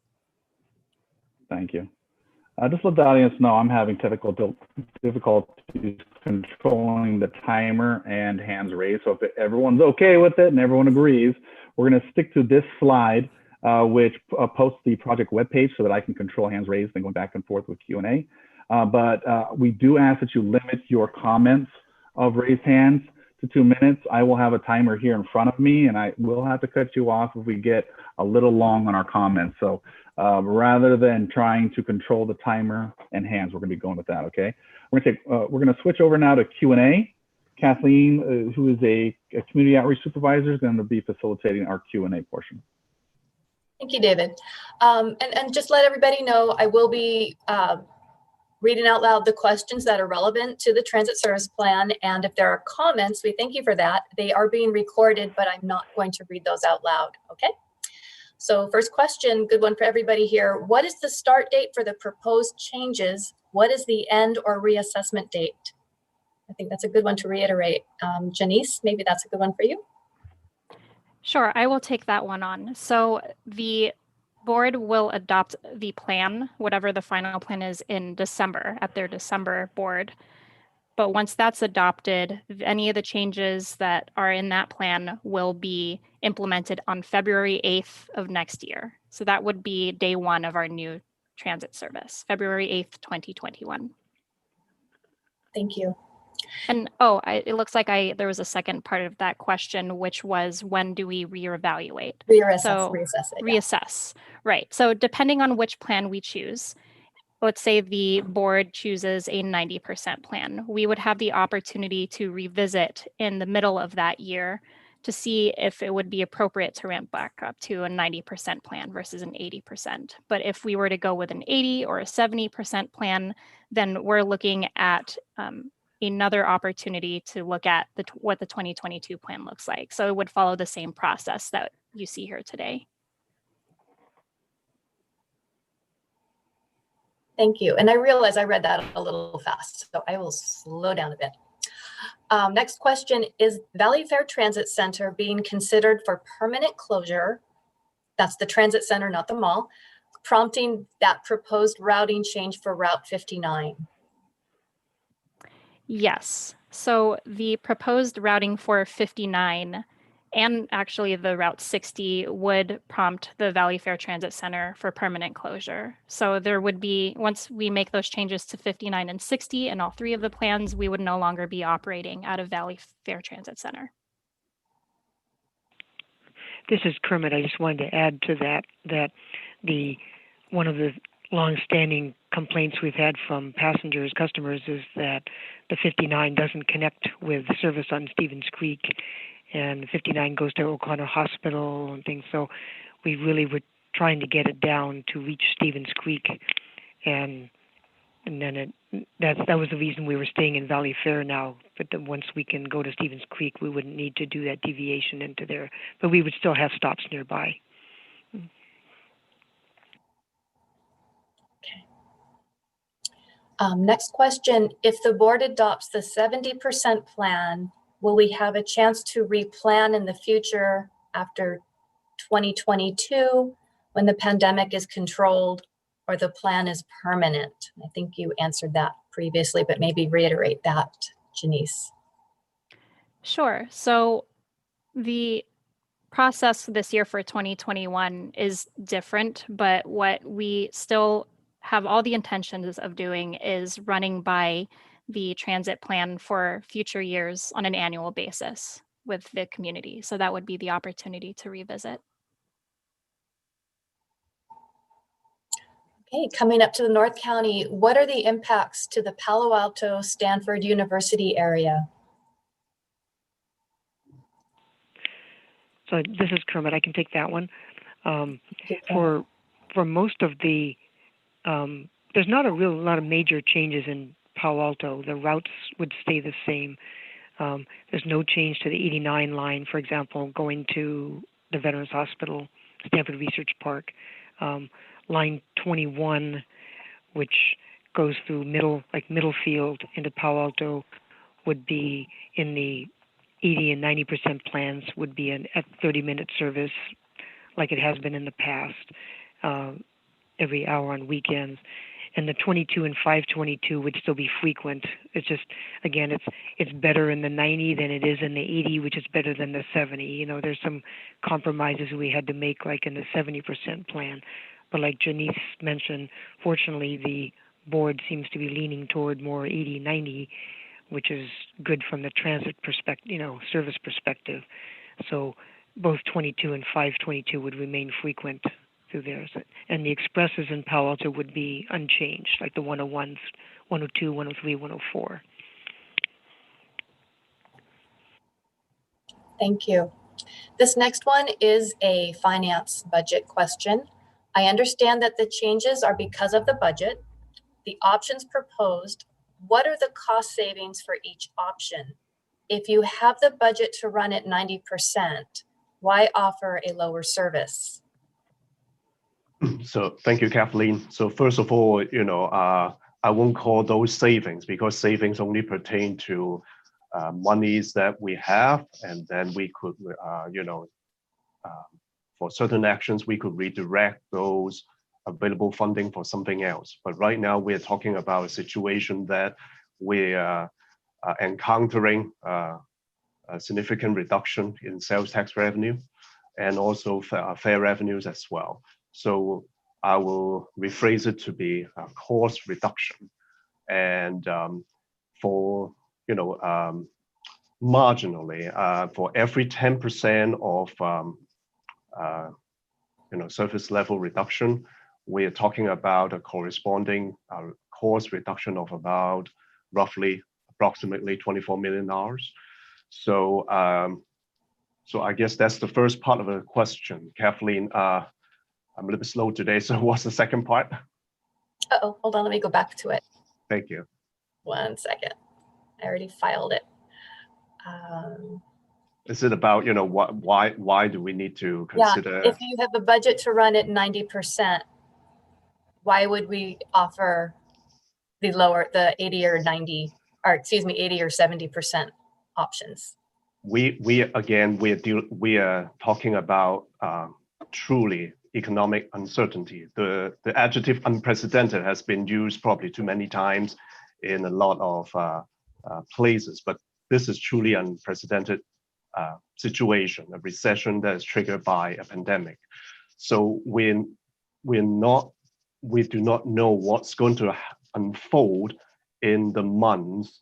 Thank you. Just let the audience know I'm having technical difficulties controlling the timer and hands raised. So if everyone's okay with it and everyone agrees, we're going to stick to this slide, which posts the project webpage so that I can control hands raised and going back and forth with Q&A. But we do ask that you limit your comments of raised hands to 2 minutes. I will have a timer here in front of me, and I will have to cut you off if we get a little long on our comments. So rather than trying to control the timer and hands, we're going to be going with that. Okay. We're going to switch over now to Q&A. Kathleen, who is a community outreach supervisor, is going to be facilitating our Q&A portion. Thank you, David. And just let everybody know, I will be reading out loud the questions that are relevant to the transit service plan. And if there are comments, we thank you for that. They are being recorded, but I'm not going to read those out loud. Okay. So first question, good one for everybody here. What is the start date for the proposed changes? What is the end or reassessment date? I think that's a good one to reiterate. Janice, maybe that's a good one for you. Sure, I will take that one on. So the board will adopt the plan, whatever the final plan is, in December at their December board. But once that's adopted, any of the changes that are in that plan will be implemented on February 8th of next year. So that would be day 1 of our new transit service, February 8th, 2021. Thank you. And it looks like there was a second part of that question, which was, when do we reevaluate? Reassess, right. So depending on which plan we choose, let's say the board chooses a 90% plan, we would have the opportunity to revisit in the middle of that year to see if it would be appropriate to ramp back up to a 90% plan versus an 80%. But if we were to go with an 80 or a 70% plan, then we're looking at another opportunity to look at what the 2022 plan looks like. So it would follow the same process that you see here today. Thank you. And I realize I read that a little fast, so I will slow down a bit. Next question, is Valley Fair Transit Center being considered for permanent closure? That's the transit center, not the mall, prompting that proposed routing change for Route 59. Yes. So the proposed routing for 59 and actually the Route 60 would prompt the Valley Fair Transit Center for permanent closure. So there would be, once we make those changes to 59 and 60 and all 3 of the plans, we would no longer be operating out of Valley Fair Transit Center. This is Kermit. I just wanted to add to that one of the longstanding complaints we've had from customers, is that the 59 doesn't connect with service on Stevens Creek, and 59 goes to O'Connor Hospital and things. So we really were trying to get it down to reach Stevens Creek, and And then that was the reason we were staying in Valley Fair now. But then once we can go to Stevens Creek, we wouldn't need to do that deviation into there. But we would still have stops nearby. Next question, if the board adopts the 70% plan, will we have a chance to replan in the future after 2022 when the pandemic is controlled or the plan is permanent? I think you answered that previously, but maybe reiterate that, Janice. Sure. So the process this year for 2021 is different, but what we still have all the intentions of doing is running by the transit plan for future years on an annual basis with the community. So that would be the opportunity to revisit. Okay, coming up to the North County, what are the impacts to the Palo Alto Stanford University area? So this is Kermit. I can take that one. For most of the, there's not a lot of major changes in Palo Alto. The routes would stay the same. There's no change to the 89 line, for example, going to the Veterans Hospital, Stanford Research Park. Line 21, which goes through Middlefield into Palo Alto, would be in the 80 and 90% plans, would be at 30-minute service like it has been in the past, every hour on weekends. And the 22 and 522 would still be frequent. It's just, again, it's better in the 90 than it is in the 80, which is better than the 70. You know, there's some compromises we had to make, like in the 70% plan. But like Janice mentioned, fortunately, the board seems to be leaning toward more 80, 90, which is good from the transit perspective, service perspective. So both 22 and 522 would remain frequent through there. And the expresses in Palo Alto would be unchanged, like the 101s, 102, 103, 104. Thank you. This next one is a finance budget question. I understand that the changes are because of the budget. The options proposed, what are the cost savings for each option? If you have the budget to run at 90%, why offer a lower service? So thank you, Kathleen. So first of all, I won't call those savings because savings only pertain to monies that we have, and then we could, for certain actions, we could redirect those available funding for something else. But right now, we're talking about a situation that we're encountering a significant reduction in sales tax revenue and also fare revenues as well. So I will rephrase it to be a cost reduction. And for, marginally, for every 10% of surface level reduction, we are talking about a corresponding cost reduction of about approximately $24 million. So, so I guess that's the first part of the question, Kathleen. I'm a little bit slow today, so what's the second part? Uh-oh, hold on, let me go back to it. Thank you. 1 second. I already filed it. Is it about, why do we need to consider? Yeah, if you have a budget to run at 90%, why would we offer the 80 or 90, or excuse me, 80 or 70% options? We are talking about truly economic uncertainty. The adjective unprecedented has been used probably too many times in a lot of places, but this is truly unprecedented situation, a recession that is triggered by a pandemic. So we do not know what's going to unfold in the months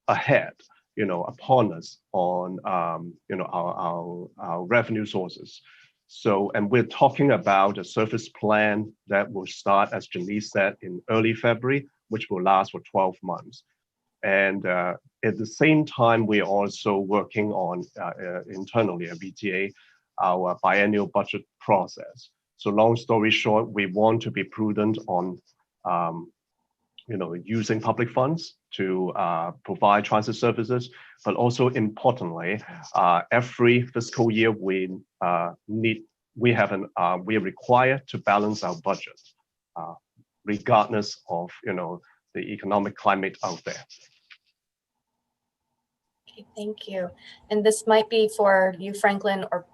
ahead, upon us on our revenue sources. So, and we're talking about a service plan that will start, as Janice said, in early February, which will last for 12 months. And at the same time, we're also working on internally at VTA, our biennial budget process. So long story short, we want to be prudent on using public funds to provide transit services, but also importantly, every fiscal year we are required to balance our budget, regardless of the economic climate out there. Okay, thank you. And this might be for you, Franklin, or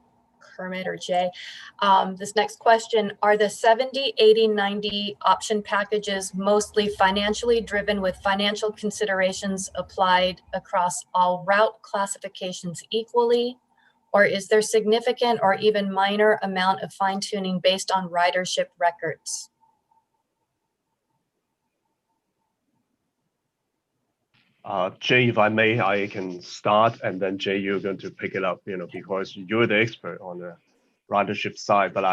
Kermit or Jay. This next question, are the 70, 80, 90 option packages mostly financially driven with financial considerations applied across all route classifications equally? Or is there significant or even minor amount of fine tuning based on ridership records? Jay, if I may, I can start, and then Jay, you're going to pick it up, because you're the expert on the ridership side. But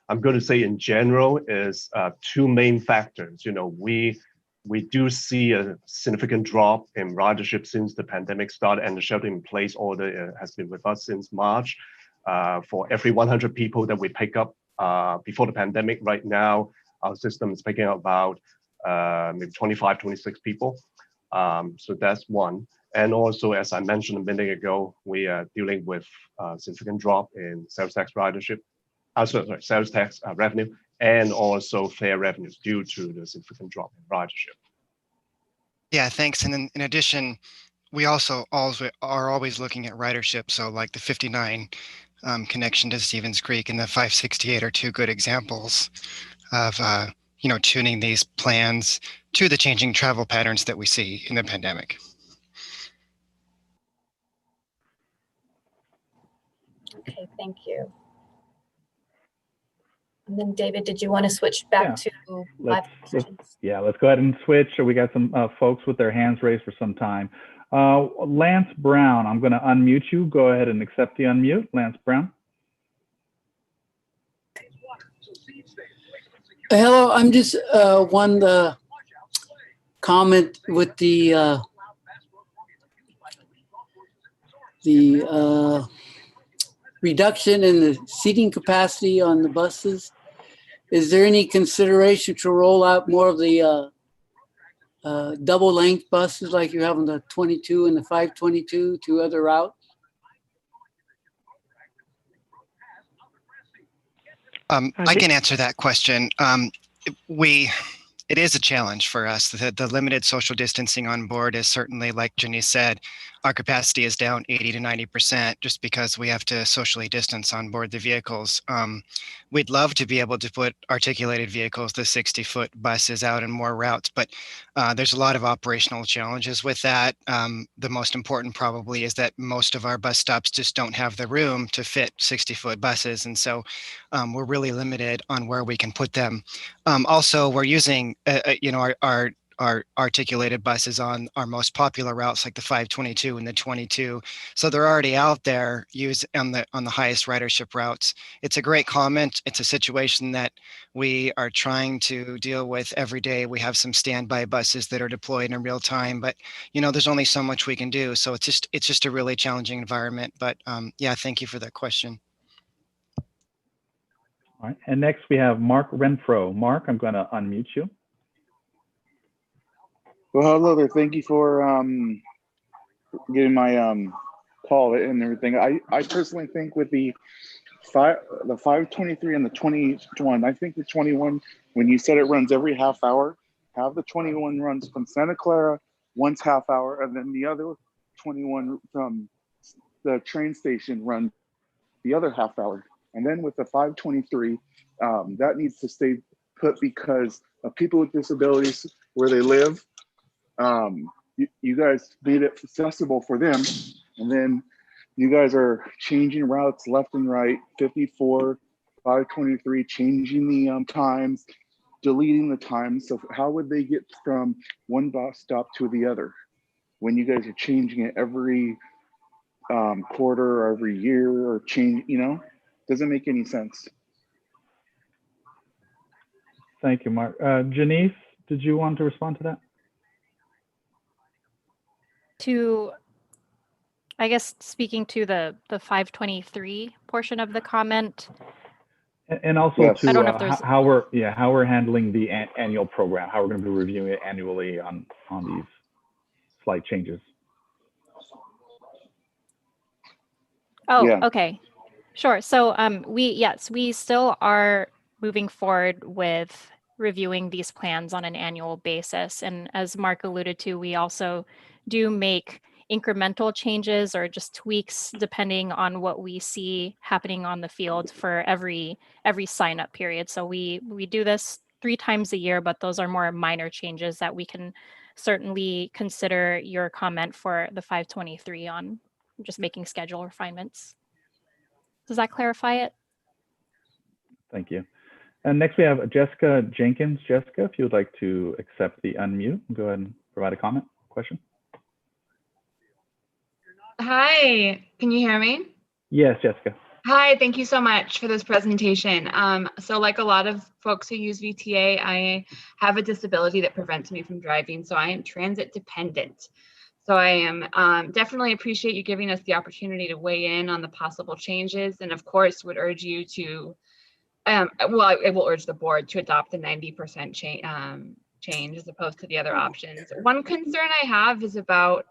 I'm going to say in general is two main factors. We do see a significant drop in ridership since the pandemic started, and the shelter-in-place order has been with us since March. For every 100 people that we pick up before the pandemic, right now, our system is picking up about maybe 25, 26 people. So that's one. And also, as I mentioned a minute ago, we are dealing with a significant drop in sales tax ridership, sales tax revenue, and also fare revenues due to the significant drop in ridership. Yeah, thanks. And then in addition, we also are always looking at ridership. So like the 59 connection to Stevens Creek and the 568 are two good examples of tuning these plans to the changing travel patterns that we see in the pandemic. Okay, thank you. And then David, did you want to switch back to live questions? Let's go ahead and switch. We got some folks with their hands raised for some time. Lance Brown, I'm going to unmute you. Go ahead and accept the unmute. Lance Brown. Hello, I'm just one comment with the reduction in the seating capacity on the buses. Is there any consideration to roll out more of the double length buses like you have on the 22 and the 522 to other routes? I can answer that question. It is a challenge for us. The limited social distancing on board is certainly, like Janice said, our capacity is down 80 to 90% just because we have to socially distance on board the vehicles. We'd love to be able to put articulated vehicles, the 60-foot buses out in more routes, but there's a lot of operational challenges with that. The most important probably is that most of our bus stops just don't have the room to fit 60-foot buses. And so we're really limited on where we can put them. Also, we're using our articulated buses on our most popular routes like the 522 and the 22. So they're already out there used on the highest ridership routes. It's a great comment. It's a situation that we are trying to deal with every day. We have some standby buses that are deployed in real time, but there's only so much we can do. So it's just a really challenging environment. But yeah, thank you for that question. All right, and next we have Mark Renfro. Mark, I'm going to unmute you. Well, hello there. Thank you for getting my call and everything. I personally think with the 523 and the 21, I think the 21, when you said it runs every half hour, have the 21 runs from Santa Clara once half hour, and then the other 21 from the train station run the other half hour. And then with the 523, that needs to stay put because of people with disabilities where they live. You guys made it accessible for them, and then you guys are changing routes left and right, 54, 523, changing the times, deleting the times. So how would they get from one bus stop to the other when you guys are changing it every quarter or every year or change, doesn't make any sense. Thank you, Mark. Janice, did you want to respond to that? I guess speaking to the 523 portion of the comment, And also Yes. to I don't know if there's- how we're handling the annual program, how we're going to be reviewing it annually on these slight changes. Oh, Yeah. okay. Sure. So we still are moving forward with reviewing these plans on an annual basis. And as Mark alluded to, we also do make incremental changes or just tweaks depending on what we see happening on the field for every sign up period. So we do this 3 times a year, but those are more minor changes that we can certainly consider your comment for the 523 on just making schedule refinements. Does that clarify it? Thank you. And next we have Jessica Jenkins. Jessica, if you would like to accept the unmute, go ahead and provide a comment, question. Hi, can you hear me? Yes, Jessica. Hi, thank you so much for this presentation. So like a lot of folks who use VTA, I have a disability that prevents me from driving, so I am transit dependent. So I am definitely appreciate you giving us the opportunity to weigh in on the possible changes, and of course would urge you to, well, I will urge the board to adopt the 90% change as opposed to the other options. One concern I have is about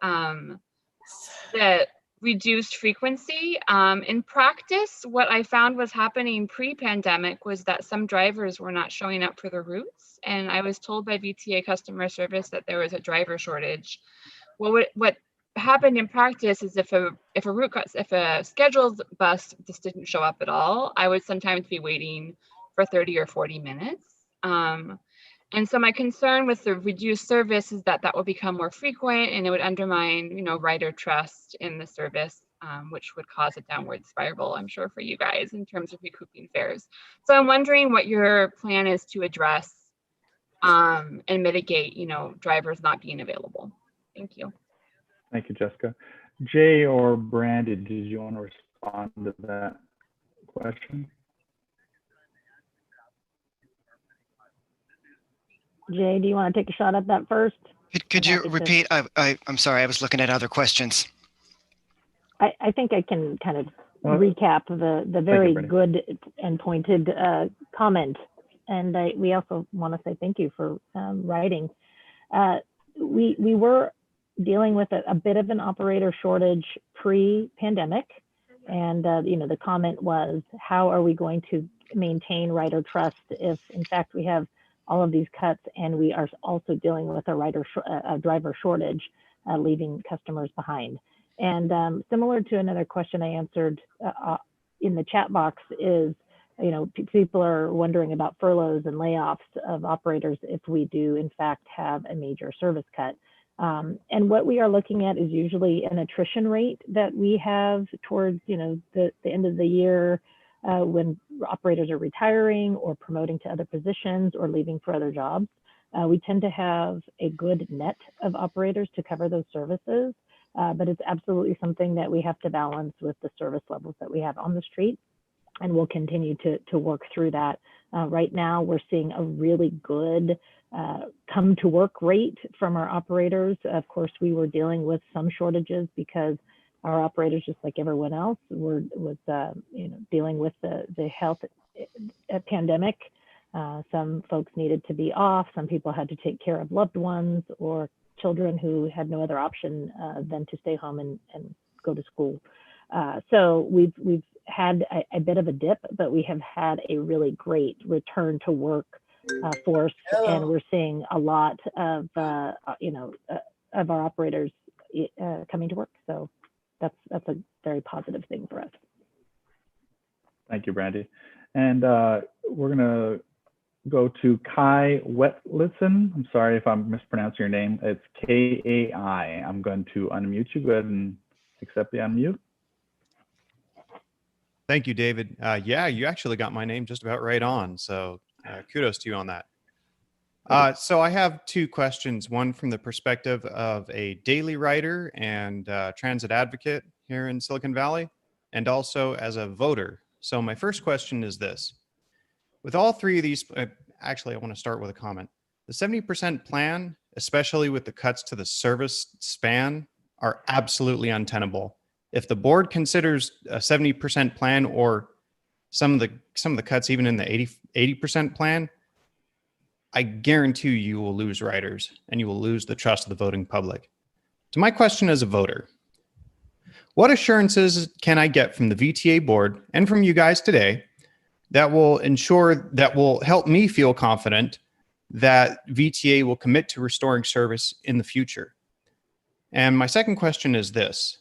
the reduced frequency. In practice, what I found was happening pre-pandemic was that some drivers were not showing up for the routes, and I was told by VTA customer service that there was a driver shortage. Well, what happened in practice is if a scheduled bus just didn't show up at all, I would sometimes be waiting for 30 or 40 minutes. And so my concern with the reduced service is that that will become more frequent and it would undermine, rider trust in the service, which would cause a downward spiral, I'm sure, for you guys in terms of recouping fares. So I'm wondering what your plan is to address and mitigate, drivers not being available. Thank you. Thank you, Jessica. Jay or Brandy, did you want to respond to that question? Jay, do you want to take a shot at that first? Could you repeat? I'm sorry, I was looking at other questions. I think I can kind of recap the very good and pointed comment. And we also want to say thank you for writing. We were dealing with a bit of an operator shortage pre-pandemic. And, the comment was, how are we going to maintain rider trust if, in fact, we have all of these cuts and we are also dealing with a driver shortage, leaving customers behind. And similar to another question I answered in the chat box is, people are wondering about furloughs and layoffs of operators if we do, in fact, have a major service cut. And what we are looking at is usually an attrition rate that we have towards, the end of the year when operators are retiring or promoting to other positions or leaving for other jobs. We tend to have a good net of operators to cover those services, but it's absolutely something that we have to balance with the service levels that we have on the street. And we'll continue to work through that. Right now, we're seeing a really good come to work rate from our operators. Of course, we were dealing with some shortages because our operators, just like everyone else, was dealing with the health pandemic. Some folks needed to be off. Some people had to take care of loved ones or children who had no other option than to stay home and go to school. So we've had a bit of a dip, but we have had a really great return to work force, and we're seeing a lot of of our operators coming to work. So that's a very positive thing for us. Thank you, Brandy. And we're gonna go to Kai Wetlitson. I'm sorry if I'm mispronouncing your name. It's Kai. I'm going to unmute you. Go ahead and accept the unmute. Thank you, David. Yeah, you actually got my name just about right on. So kudos to you on that. So I have 2 questions, one from the perspective of a daily rider and transit advocate here in Silicon Valley, and also as a voter. So my first question is this. With all 3 of these, actually, I want to start with a comment. The 70% plan, especially with the cuts to the service span, are absolutely untenable. If the board considers a 70% plan or some of the cuts, even in the 80% plan, I guarantee you will lose riders and you will lose the trust of the voting public. So my question as a voter, what assurances can I get from the VTA board and from you guys today that will help me feel confident that VTA will commit to restoring service in the future? And my second question is this: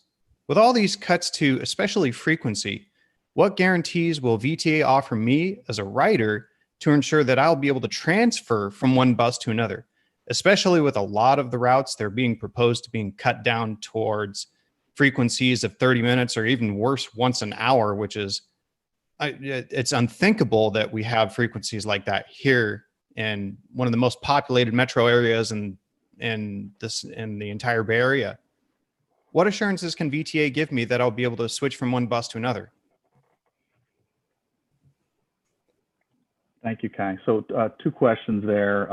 with all these cuts to especially frequency, what guarantees will VTA offer me as a rider to ensure that I'll be able to transfer from one bus to another, especially with a lot of the routes that are being proposed to being cut down towards frequencies of 30 minutes or even worse, once an hour, which is, it's unthinkable that we have frequencies like that here in one of the most populated metro areas in the entire Bay Area. What assurances can VTA give me that I'll be able to switch from one bus to another? Thank you, Kai. So 2 questions there.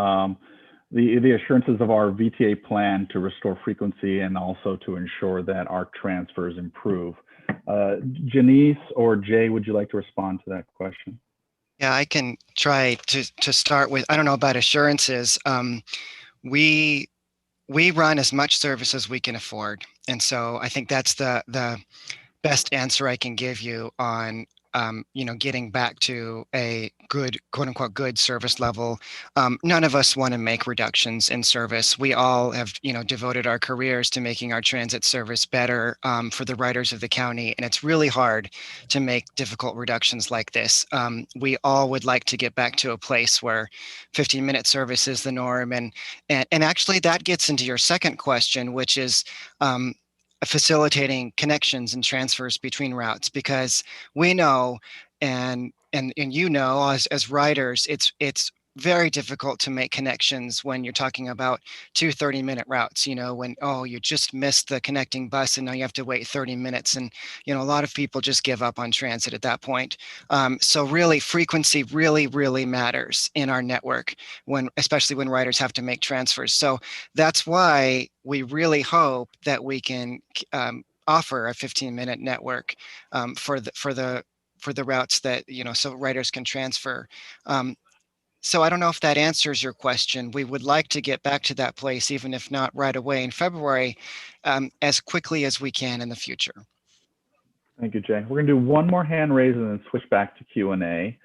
The assurances of our VTA plan to restore frequency and also to ensure that our transfers improve. Janice or Jay, would you like to respond to that question? Yeah, I can try to start with, I don't know about assurances. We run as much service as we can afford. And so I think that's the best answer I can give you on getting back to a good, quote unquote, good service level. None of us want to make reductions in service. We all have, devoted our careers to making our transit service better for the riders of the county. And it's really hard to make difficult reductions like this. We all would like to get back to a place where 15-minute service is the norm. And actually that gets into your second question, which is, facilitating connections and transfers between routes, because we know and as riders, it's very difficult to make connections when you're talking about 2 30-minute routes, when, you just missed the connecting bus and now you have to wait 30 minutes. And, a lot of people just give up on transit at that point. So really frequency really matters in our network, especially when riders have to make transfers. So that's why we really hope that we can offer a 15-minute network for the routes that, so riders can transfer. So I don't know if that answers your question. We would like to get back to that place, even if not right away in February, as quickly as we can in the future. Thank you, Jay. We're going to do one more hand raise and then switch back to Q&A.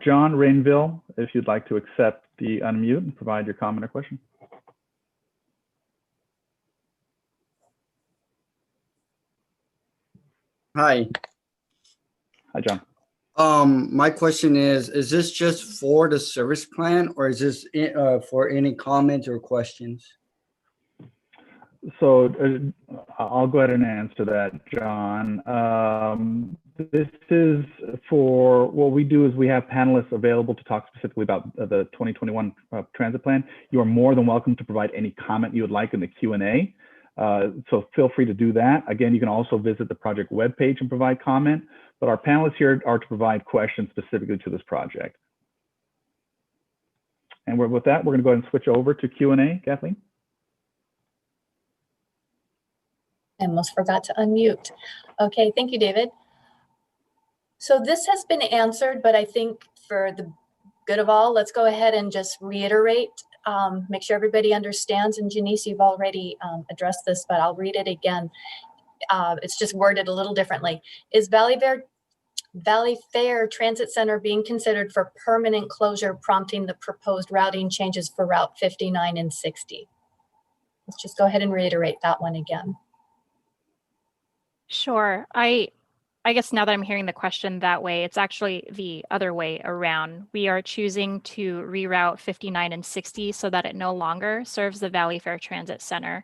John Rainville, if you'd like to accept the unmute and provide your comment or question. Hi. Hi, John. My question is this just for the service plan or is this for any comments or questions? So I'll go ahead and answer that, John. This is for, what we do is we have panelists available to talk specifically about the 2021 transit plan. You are more than welcome to provide any comment you would like in the Q&A. So feel free to do that. Again, you can also visit the project webpage and provide comment, but our panelists here are to provide questions specifically to this project. And with that, we're going to go ahead and switch over to Q&A, Kathleen. I almost forgot to unmute. Okay, thank you, David. So this has been answered, but I think for the good of all, let's go ahead and just reiterate, make sure everybody understands. And Janice, you've already addressed this, but I'll read it again. It's just worded a little differently. Is Valley Fair Transit Center being considered for permanent closure, prompting the proposed routing changes for Route 59 and 60? Let's just go ahead and reiterate that one again. Sure. I guess now that I'm hearing the question that way, it's actually the other way around. We are choosing to reroute 59 and 60 so that it no longer serves the Valley Fair Transit Center.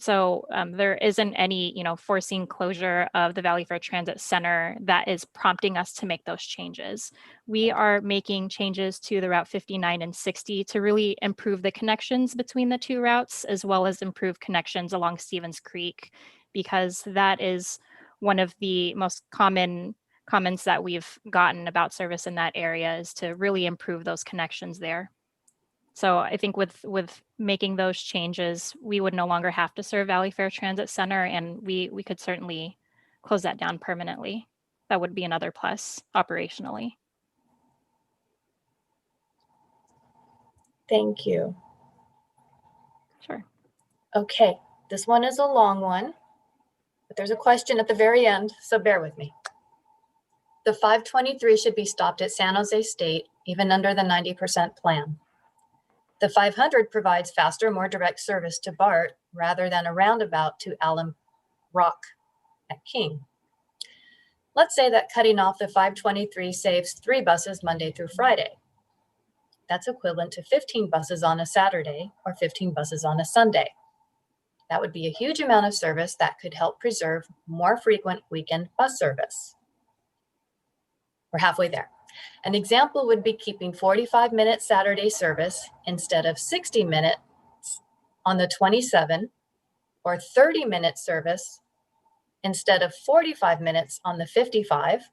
So there isn't any, foreseen closure of the Valley Fair Transit Center that is prompting us to make those changes. We are making changes to the Route 59 and 60 to really improve the connections between the two routes, as well as improve connections along Stevens Creek, because that is one of the most common comments that we've gotten about service in that area, is to really improve those connections there. So I think with making those changes, we would no longer have to serve Valley Fair Transit Center, and we could certainly close that down permanently. That would be another plus operationally. Thank you. Sure. Okay, this one is a long one, but there's a question at the very end, so bear with me. The 523 should be stopped at San Jose State, even under the 90% plan. The 500 provides faster, more direct service to BART rather than a roundabout to Alum Rock at King. Let's say that cutting off the 523 saves 3 buses Monday through Friday. That's equivalent to 15 buses on a Saturday or 15 buses on a Sunday. That would be a huge amount of service that could help preserve more frequent weekend bus service. We're halfway there. An example would be keeping 45-minute Saturday service instead of 60 minutes on the 27, or 30-minute service instead of 45 minutes on the 55,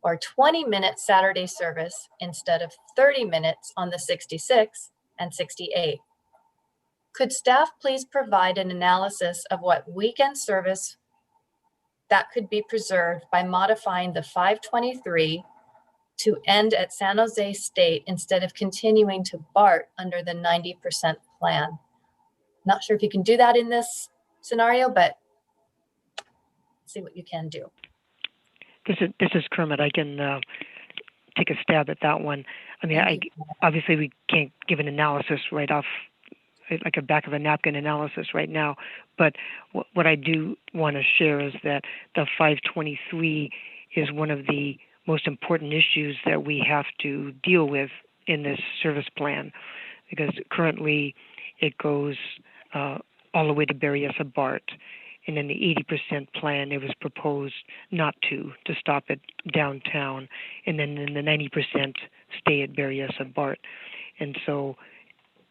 or 20-minute Saturday service instead of 30 minutes on the 66 and 68. Could staff please provide an analysis of what weekend service that could be preserved by modifying the 523 to end at San Jose State instead of continuing to BART under the 90% plan? Not sure if you can do that in this scenario, but see what you can do. This is Kermit. I can take a stab at that one. I mean, obviously we can't give an analysis right off, like a back of a napkin analysis right now. But what I do want to share is that the 523 is one of the most important issues that we have to deal with in this service plan, because currently it goes all the way to Berryessa BART. And in the 80% plan, it was proposed not to stop it downtown. And then in the 90%, stay at Berryessa BART. And so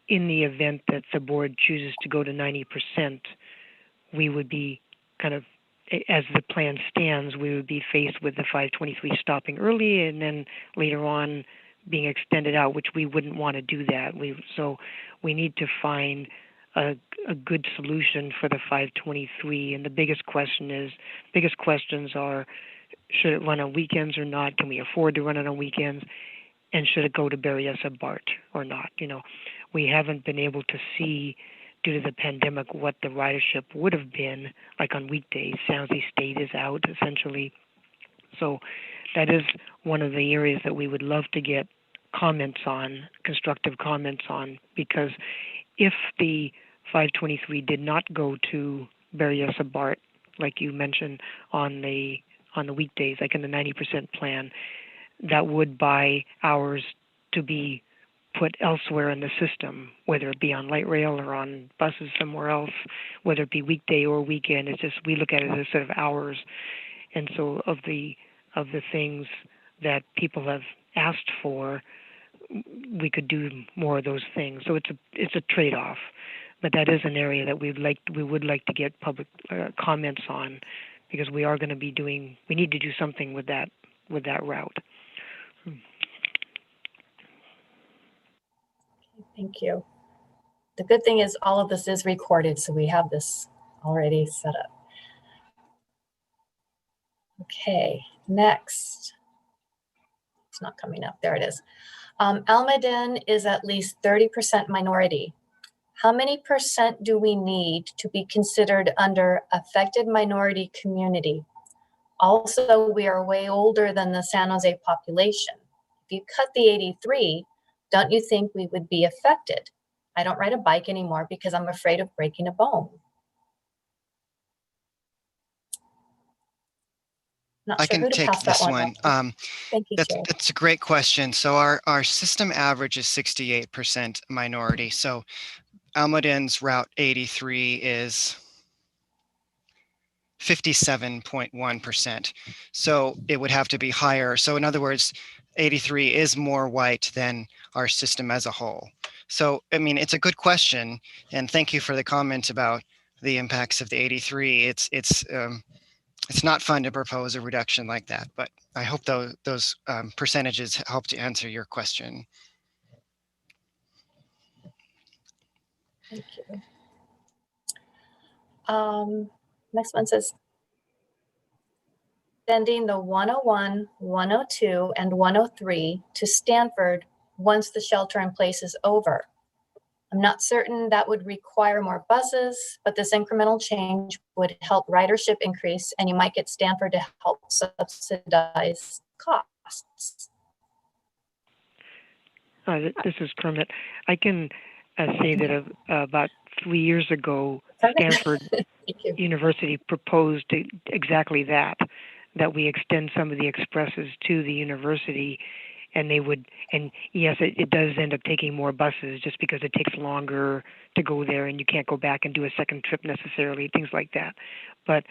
in the event that the board chooses to go to 90%, we would be kind of, as the plan stands, we would be faced with the 523 stopping early and then later on being extended out, which we wouldn't want to do that. So we need to find a good solution for the 523. And the biggest questions are, should it run on weekends or not? Can we afford to run it on weekends? And should it go to Berryessa BART or not? You know, we haven't been able to see, due to the pandemic, what the ridership would have been like on weekdays. San Jose State is out essentially. So that is one of the areas that we would love to get comments on, constructive comments on, because if the 523 did not go to Berryessa BART, like you mentioned, on the weekdays, like in the 90% plan, that would buy hours to be put elsewhere in the system, whether it be on light rail or on buses somewhere else, whether it be weekday or weekend. It's just, we look at it as sort of hours. And so of the things that people have asked for, we could do more of those things. So it's a trade-off, but that is an area that we would like to get public comments on, because we are going to be we need to do something with that route. Thank you. The good thing is all of this is recorded, so we have this already set up. Okay, next. It's not coming up. There it is. Almaden is at least 30% minority. How many percent do we need to be considered under affected minority community? Also, we are way older than the San Jose population. If you cut the 83, don't you think we would be affected? I don't ride a bike anymore because I'm afraid of breaking a bone. I can take this one. Thank you, Chair. That's a great question. So our system average is 68% minority. So Almaden's Route 83 is 57.1%. So it would have to be higher. So in other words, 83 is more white than our system as a whole. So, I mean, it's a good question. And thank you for the comment about the impacts of the 83. It's not fun to propose a reduction like that, but I hope those percentages help to answer your question. Thank you. Next one says, sending the 101, 102, and 103 to Stanford once the shelter in place is over. I'm not certain that would require more buses, but this incremental change would help ridership increase, and you might get Stanford to help subsidize costs. This is Kermit. I can say that about 3 years ago, Stanford University proposed exactly that we extend some of the expresses to the university, and they would, and yes, it does end up taking more buses just because it takes longer to go there and you can't go back and do a second trip necessarily, things like that. But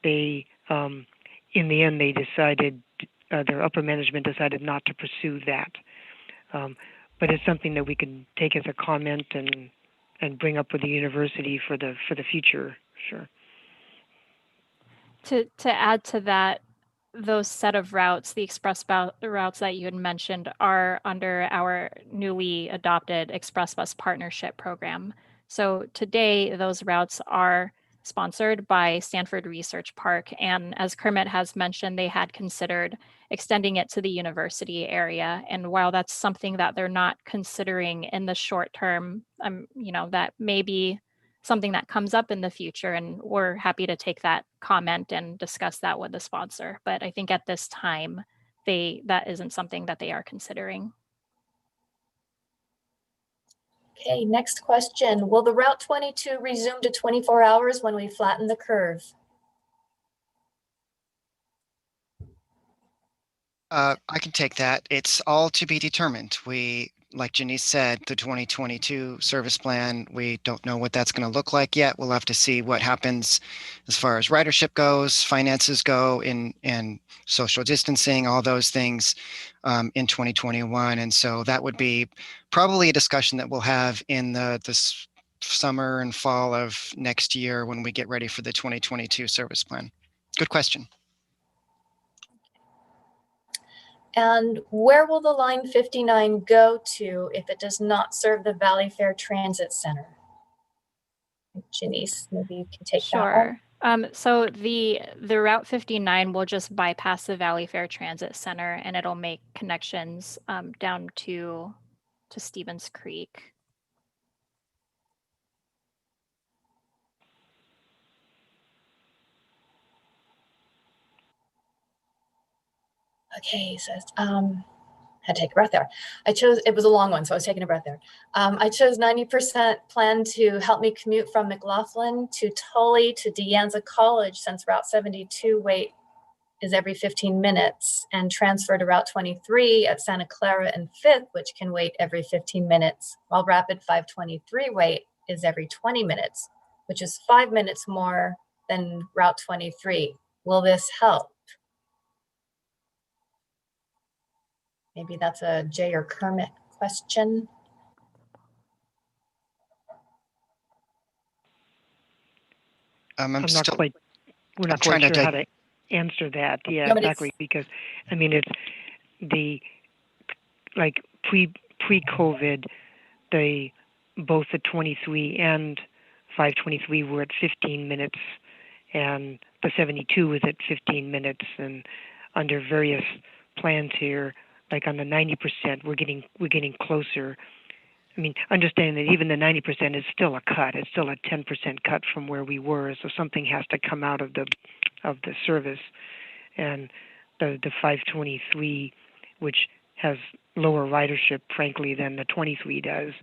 they, in the end, they decided, their upper management decided not to pursue that. But it's something that we can take as a comment and bring up with the university for the future, sure. To add to that, those set of routes, the express routes that you had mentioned, are under our newly adopted Express Bus Partnership Program. So today, those routes are sponsored by Stanford Research Park. And as Kermit has mentioned, they had considered extending it to the university area. And while that's something that they're not considering in the short term, that may be something that comes up in the future, and we're happy to take that comment and discuss that with the sponsor. But I think at this time, that isn't something that they are considering. Okay, next question. Will the Route 22 resume to 24 hours when we flatten the curve? I can take that. It's all to be determined. Like Janice said, the 2022 service plan, we don't know what that's going to look like yet. We'll have to see what happens as far as ridership goes, finances go, and social distancing, all those things in 2021. And so that would be probably a discussion that we'll have in this summer and fall of next year when we get ready for the 2022 service plan. Good question. And where will the line 59 go to if it does not serve the Valley Fair Transit Center? Janice, maybe you can take that one. So the Route 59 will just bypass the Valley Fair Transit Center, and it'll make connections down to Stevens Creek. Okay, so had to take a breath there. It was a long one, so I was taking a breath there. I chose 90% plan to help me commute from McLaughlin to Tully to De Anza College, since Route 72 wait is every 15 minutes, and transfer to Route 23 at Santa Clara and 5th, which can wait every 15 minutes, while Rapid 523 wait is every 20 minutes, which is 5 minutes more than Route 23. Will this help? Maybe that's a Jay or Kermit question. we're not quite sure how to answer that. Yeah, exactly. Because I mean, it's like pre-COVID, both the 23 and 523 were at 15 minutes, and the 72 was at 15 minutes, and under various plans here, like on the 90%, we're getting closer. I mean, understanding that even the 90% is still a cut. It's still a 10% cut from where we were. So something has to come out of the service, and the 523, which has lower ridership, frankly, than the 23 does,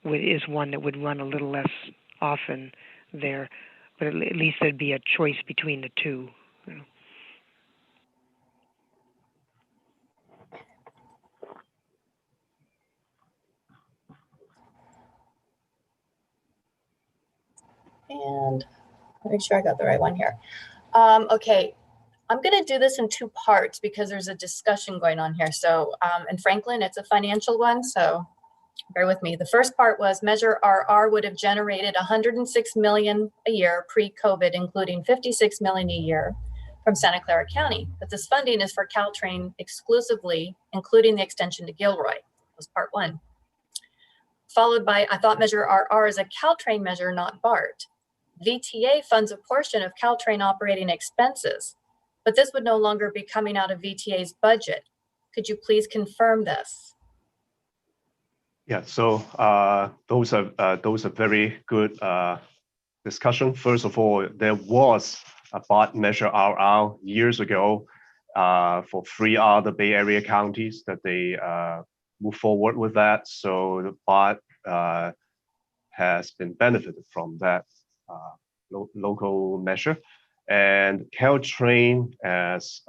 is one that would run a little less often there. But at least there'd be a choice between the two. You know. And make sure I got the right one here. Okay, I'm going to do this in two parts because there's a discussion going on here. So in Franklin, it's a financial one, so bear with me. The first part was Measure RR would have generated $106 million a year pre-COVID, including $56 million a year from Santa Clara County. But this funding is for Caltrain exclusively, including the extension to Gilroy. That was part one. Followed by, I thought Measure RR is a Caltrain measure, not BART. VTA funds a portion of Caltrain operating expenses, but this would no longer be coming out of VTA's budget. Could you please confirm this? Yeah, so those are very good discussion. First of all, there was a BOT measure RR years ago for 3 other Bay Area counties that they move forward with that. So the BOT has been benefited from that local measure. And Caltrain, as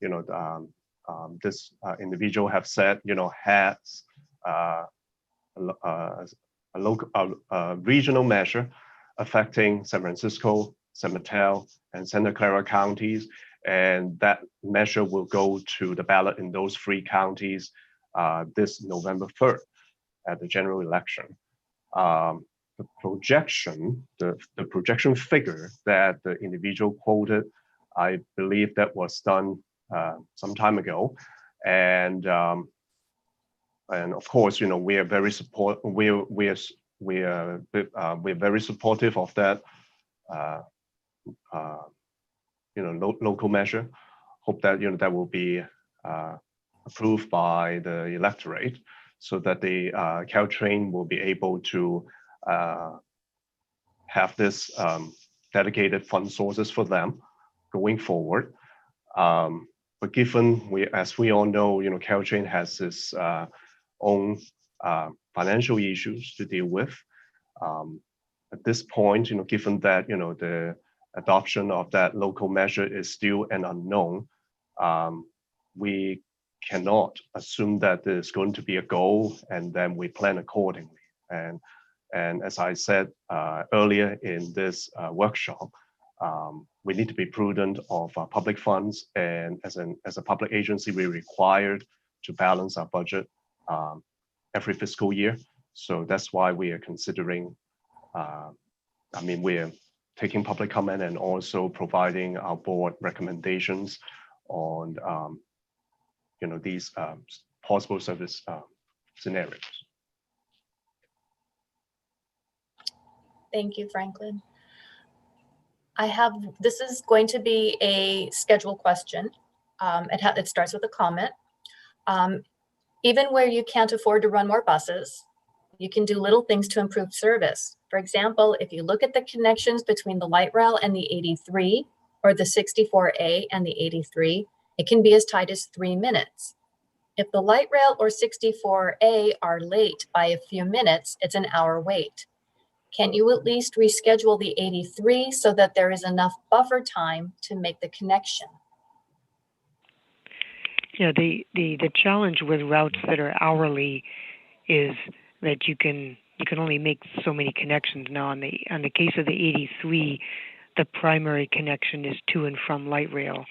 you know, this individual have said, you know, has a local, regional measure affecting San Francisco, San Mateo, and Santa Clara counties, and that measure will go to the ballot in those 3 counties this November 3rd at the general election. The projection figure that the individual quoted, I believe that was done some time ago, and of course, you know, we are very we're very supportive of that, you know, local measure. Hope that, you know, that will be approved by the electorate, so that the Caltrain will be able to have this dedicated fund sources for them going forward. But given as we all know, you know, Caltrain has its own financial issues to deal with. At this point, you know, given that, you know, the adoption of that local measure is still an unknown, we cannot assume that there's going to be a goal and then we plan accordingly. And as I said earlier in this workshop, we need to be prudent of public funds, and as a public agency, we're required to balance our budget every fiscal year. So that's why we are considering, I mean, we're taking public comment and also providing our board recommendations on, you know, these possible service scenarios. Thank you, Franklin. This is going to be a schedule question. It starts with a comment. Even where you can't afford to run more buses, you can do little things to improve service. For example, if you look at the connections between the light rail and the 83, or the 64A and the 83, it can be as tight as 3 minutes. If the light rail or 64A are late by a few minutes, it's an hour wait. Can you at least reschedule the 83 so that there is enough buffer time to make the connection? Yeah, the challenge with routes that are hourly is that you can only make so many connections. Now, on the case of the 83, the primary connection is to and from light rail.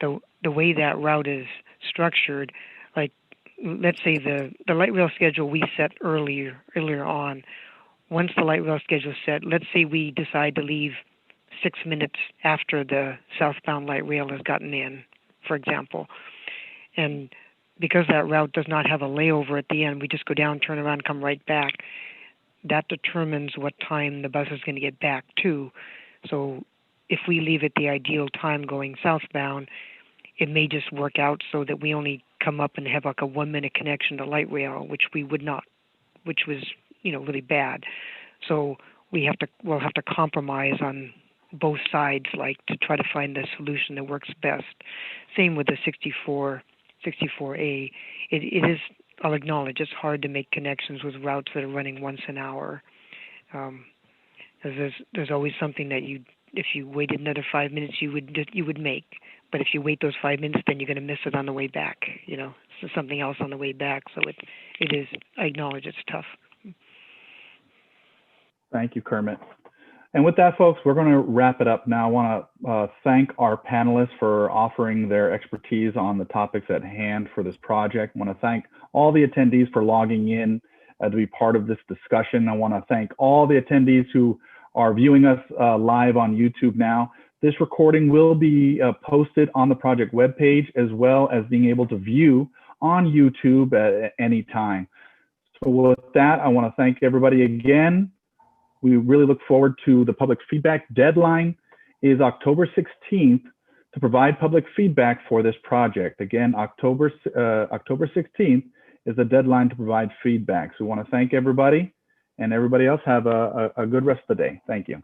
The way that route is structured, like let's say the light rail schedule we set earlier on. Once the light rail schedule is set, let's say we decide to leave 6 minutes after the southbound light rail has gotten in, for example. And because that route does not have a layover at the end, we just go down, turn around, come right back. That determines what time the bus is going to get back to. So if we leave at the ideal time going southbound, it may just work out so that we only come up and have like a 1 minute connection to light rail, which we would not, which was, you know, really bad. So we'll have to compromise on both sides, like to try to find the solution that works best. Same with the 64A. It is, I'll acknowledge, it's hard to make connections with routes that are running once an hour. There's always something that if you waited another 5 minutes, you would make. But if you wait those 5 minutes, then you're going to miss it on the way back. You know, so something else on the way back. So it is. I acknowledge it's tough. Thank you, Kermit. And with that, folks, we're going to wrap it up now. I want to thank our panelists for offering their expertise on the topics at hand for this project. I want to thank all the attendees for logging in to be part of this discussion. I want to thank all the attendees who are viewing us live on YouTube now. This recording will be posted on the project webpage, as well as being able to view on YouTube at any time. So with that, I want to thank everybody again. We really look forward to the public feedback. Deadline is October 16th to provide public feedback for this project. Again, October 16th is the deadline to provide feedback. So we want to thank everybody, and everybody else have a good rest of the day. Thank you.